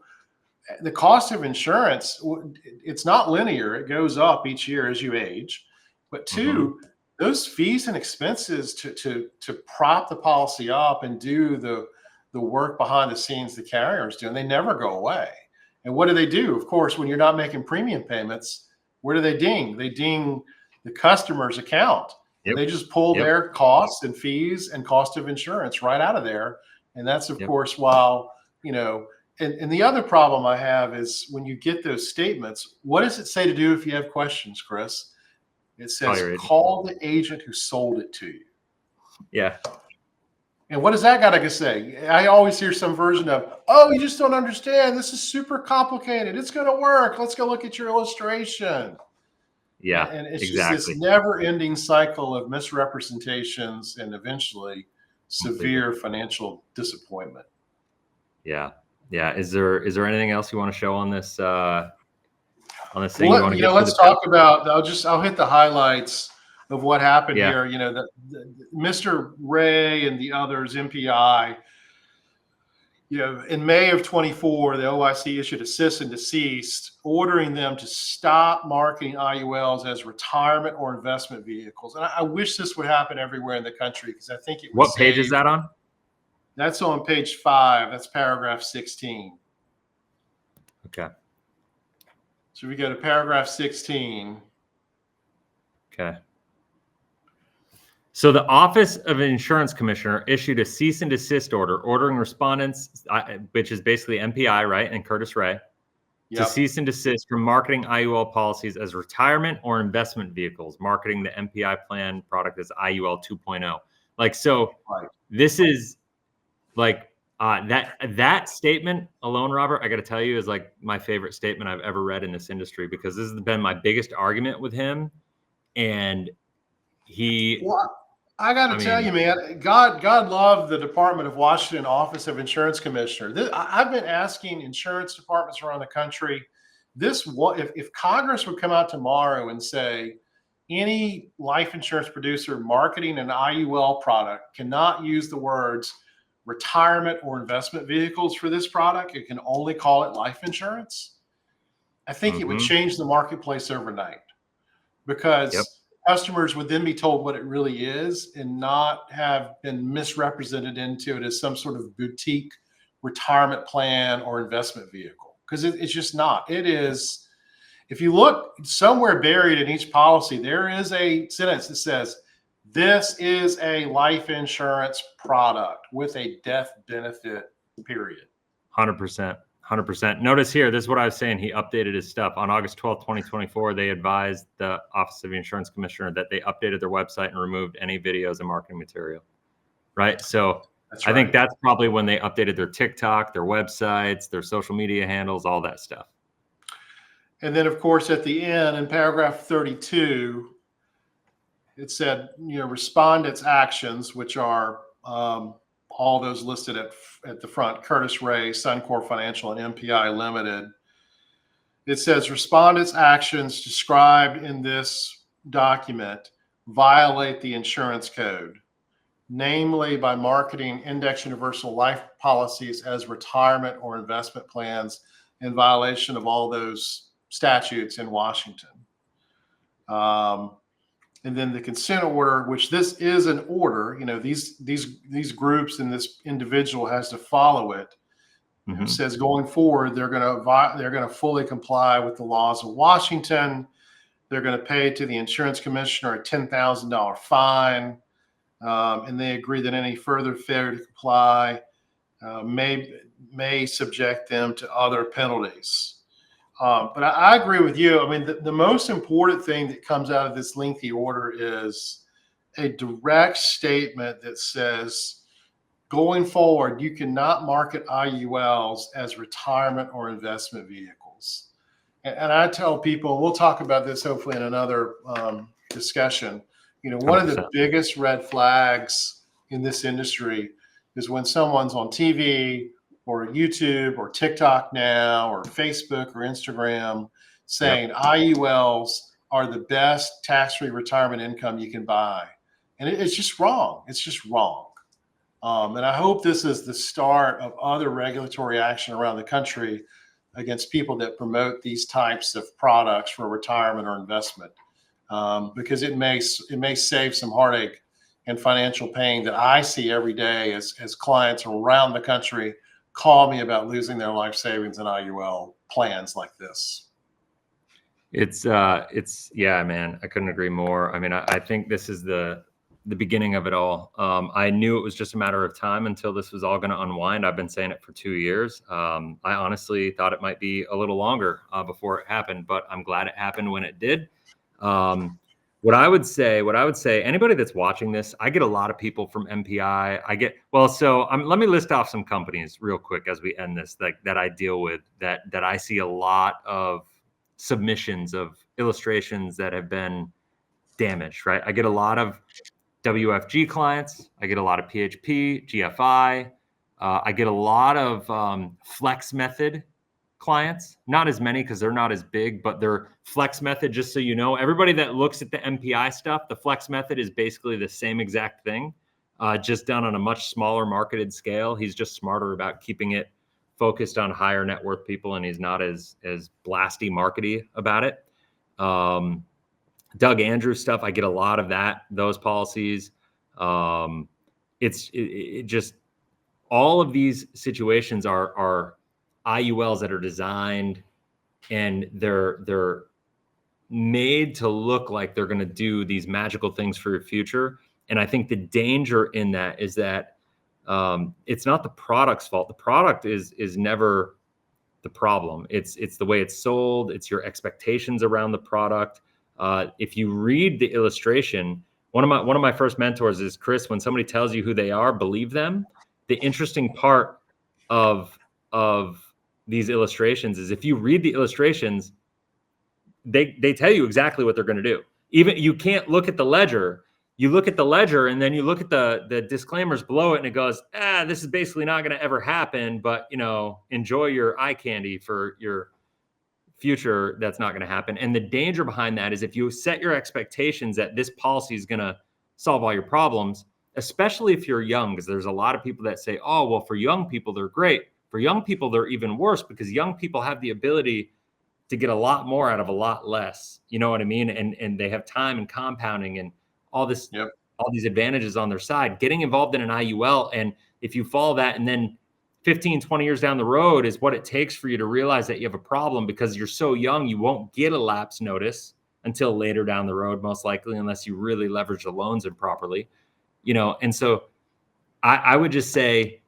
the cost of insurance, it's not linear. It goes up each year as you age. But two, those fees and expenses to prop the policy up and do the work behind the scenes the carriers do, and they never go away. And what do? Of course, when you're not making premium payments, where do they ding? They ding the customer's account. Yep. They just pull their costs and fees and cost of insurance right out of there. And that's, of course, while, you know, and the other problem I have is when you get those statements, what does it say to do if you have questions, Chris? It says, call the agent who sold it to you. Yeah. And what does that got to say? I always hear some version of, oh, you just don't understand. This is super complicated. It's going to work. Let's go look at your illustration. Yeah, and it's just this never-ending cycle of misrepresentations and eventually severe financial disappointment. Yeah, yeah. Is there anything else you want to show on this thing? Well, let's talk about. I'll hit the highlights of what happened here. You know, Mr. Ray and the others, MPI. You know, in May of 24, the OIC issued a cease and desist, ordering them to stop marketing IULs as retirement or investment vehicles. And I wish this would happen everywhere in the country, because I think it would. What page is that on? That's on page 5. That's paragraph 16. Okay. So we go to paragraph 16. Okay. So the Office of Insurance Commissioner issued a cease and desist order ordering respondents, which is basically MPI, right, and Curtis Ray, to cease and desist from marketing IUL policies as retirement or investment vehicles, marketing the MPI plan product as IUL 2.0. Like, so this is like that statement alone, Robert, I got to tell you, is like my favorite statement I've ever read in this industry, because this has been my biggest argument with him. And I got to tell you, man, God love the Department of Washington Office of Insurance Commissioner. I've been asking insurance departments around the country, if Congress would come out tomorrow and say any life insurance producer marketing an IUL product cannot use the words retirement or investment vehicles for this product, it can only call it life insurance, I think it would change the marketplace overnight, because customers would then be told what it really is and not have been misrepresented into it as some sort of boutique retirement plan or investment vehicle. Because it's just not. It is, if you look somewhere buried in each policy, there is a sentence that says, this is a life insurance product with a death benefit, period. 100%. 100%. Notice here, this is what I was saying. He updated his stuff. On August 12th, 2024, they advised the Office of the Insurance Commissioner that they updated their website and removed any videos and marketing material. Right? So I think that's probably when they updated their TikTok, their websites, their social media handles, all that stuff. And then, of course, at the end, in paragraph 32, it said, respondents' actions, which are all those listed at the front, Curtis Ray, Suncor Financial, and MPI Limited. It says respondents' actions described in this document violate the insurance code, namely by marketing index universal life policies as retirement or investment plans in violation of all those statutes in Washington. And then the consent order, which this is an order, these groups and this individual has to follow it. It says going forward, they're going to fully comply with the laws of Washington. They're going to pay to the insurance commissioner a $10,000 fine, and they agree that any further failure to comply may subject them to other penalties. But I agree with you. I mean, the most important thing that comes out of this lengthy order is a direct statement that says, going forward, you cannot market IULs as retirement or investment vehicles. And I tell people, and we'll talk about this hopefully in another discussion, one of the biggest red flags in this industry is when someone's on TV or YouTube or TikTok now or Facebook or Instagram saying IULs are the best tax-free retirement income you can buy. And it's just wrong. It's just wrong. And I hope this is the start of other regulatory action around the country against people that promote these types of products for retirement or investment, because it may save some heartache and financial pain that I see every day as clients around the country call me about losing their life savings and IUL plans like this. It's yeah, man, I couldn't agree more. I mean, I think this is the beginning of it all. I knew it was just a matter of time until this was all going to unwind. I've been saying it for 2 years. I honestly thought it might be a little longer before it happened, but I'm glad it happened when it did. What I would say, anybody that's watching this, I get a lot of people from MPI. Let me list off some companies real quick as we end this, that I deal with, that I see a lot of submissions of illustrations that have been damaged, right? I get a lot of WFG clients. I get a lot of PHP, GFI. I get a lot of flex method clients, not as many because they're not as big, but they're flex method. Just so you know, everybody that looks at the MPI stuff, the flex method is basically the same exact thing, just done on a much smaller marketed scale. He's just smarter about keeping it focused on higher net worth people, and he's not as blasty markety about it. Doug Andrews stuff, I get a lot of those policies. It just, all of these situations are IULs that are designed, and they're made to look like they're going to do these magical things for your future. And I think the danger in that is that it's not the product's fault. The product is never the problem. It's the way it's sold. It's your expectations around the product. If you read the illustration, one of my first mentors is Chris. When somebody tells you who they are, believe them. The interesting part of these illustrations is if you read the illustrations, they tell you exactly what they're going to do. Even you can't look at the ledger. You look at the ledger and then you look at the disclaimers below it, and it goes, this is basically not going to ever happen, but enjoy your eye candy for your future. That's not going to happen. And the danger behind that is if you set your expectations that this policy is going to solve all your problems, especially if you're young, because there's a lot of people that say, oh, well, for young people, they're great. For young people, they're even worse, because young people have the ability to get a lot more out of a lot less. You know what I mean? And they have time and compounding and all this, all these advantages on their side. Getting involved in an IUL, and if you follow that, and then 15, 20 years down the road is what it takes for you to realize that you have a problem, because you're so young, you won't get a lapse notice until later down the road, most likely, unless you really leverage the loans improperly. And so I would just say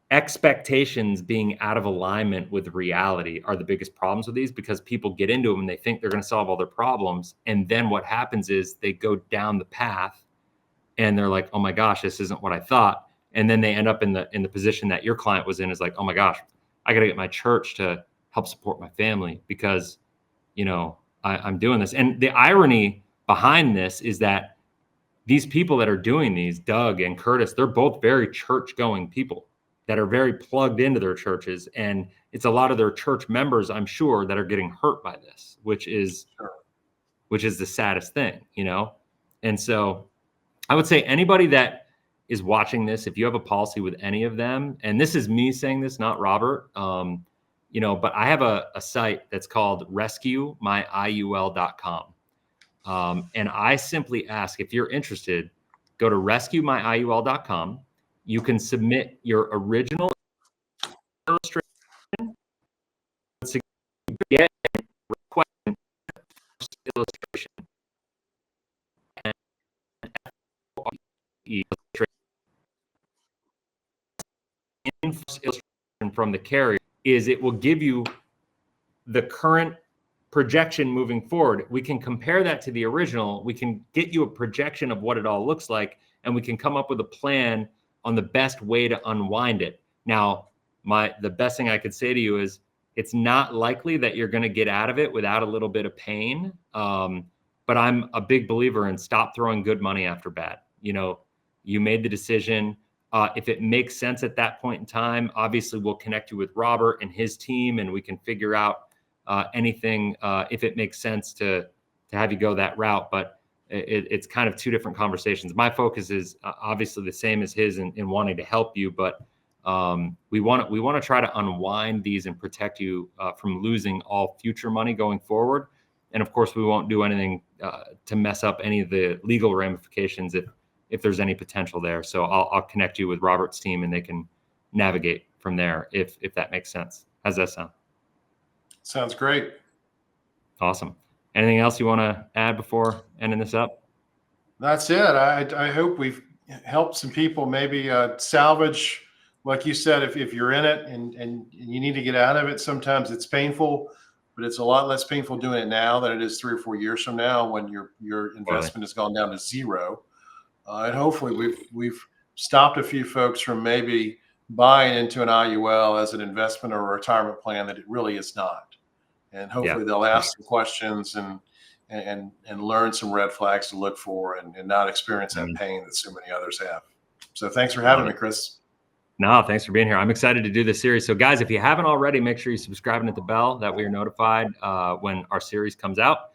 expectations being out of alignment with reality are the biggest problems with these, because people get into them and they think they're going to solve all their problems. And then what happens is they go down the path and they're like, oh my gosh, this isn't what I thought. And then they end up in the position that your client was in, is like, oh my gosh, I got to get my church to help support my family because, I'm doing this. And the irony behind this is that these people that are doing these, Doug and Curtis, they're both very church-going people that are very plugged into their churches. And it's a lot of their church members, I'm sure, that are getting hurt by this, which is the saddest thing, And so I would say anybody that is watching this, if you have a policy with any of them, and this is me saying this, not Robert, but I have a site that's called rescuemyiul.com. And I simply ask, if you're interested, go to rescuemyiul.com. You can submit your original illustration, get requesting illustration, and illustration from the carrier is it will give you the current projection moving forward. We can compare that to the original. We can get you a projection of what it all looks like, and we can come up with a plan on the best way to unwind it. Now, the best thing I could say to you is it's not likely that you're going to get out of it without a little bit of pain. But I'm a big believer in stop throwing good money after bad. You made the decision. If it makes sense at that point in time, obviously we'll connect you with Robert and his team, and we can figure out anything if it makes sense to have you go that route. But it's kind of two different conversations. My focus is obviously the same as his in wanting to help you, but we want to try to unwind these and protect you from losing all future money going forward. And of course, we won't do anything to mess up any of the legal ramifications if there's any potential there. So I'll connect you with Robert's team, and they can navigate from there if that makes sense. How's that sound? Sounds great. Awesome. Anything else you want to add before ending this up? That's it. I hope we've helped some people maybe salvage, like you said, if you're in it and you need to get out of it. Sometimes it's painful, but it's a lot less painful doing it now than it is 3 or 4 years from now when your investment has gone down to zero. And hopefully we've stopped a few folks from maybe buying into an IUL as an investment or a retirement plan that it really is not. And hopefully they'll ask some questions and learn some red flags to look for and not experience that pain that so many others have. So thanks for having me, Chris. No, thanks for being here. I'm excited to do this series. So guys, if you haven't already, make sure you subscribe and hit the bell that we are notified when our series comes out.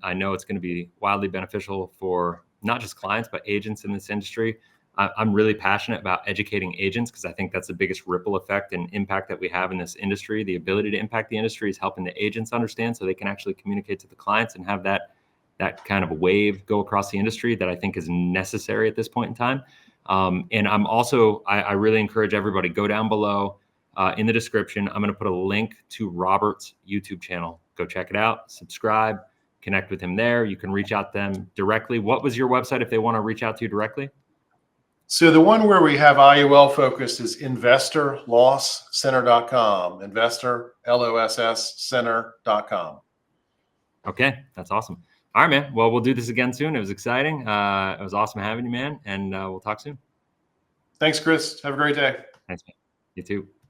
I know it's going to be wildly beneficial for not just clients, but agents in this industry. I'm really passionate about educating agents because I think that's the biggest ripple effect and impact that we have in this industry. The ability to impact the industry is helping the agents understand so they can actually communicate to the clients and have that kind of wave go across the industry that I think is necessary at this point in time. And I'm also, I really encourage everybody, go down below in the description. I'm going to put a link to Robert's YouTube channel. Go check it out, subscribe, connect with him there. You can reach out to them directly. What was your website if they want to reach out to you directly? So the one where we have IUL focused is investorlosscenter.com, investorlosscenter.com. Okay, that's awesome. All right, man. Well, we'll do this again soon. It was exciting. It was awesome having you, man. And we'll talk soon. Thanks, Chris. Have a great day. Thanks, man. You too.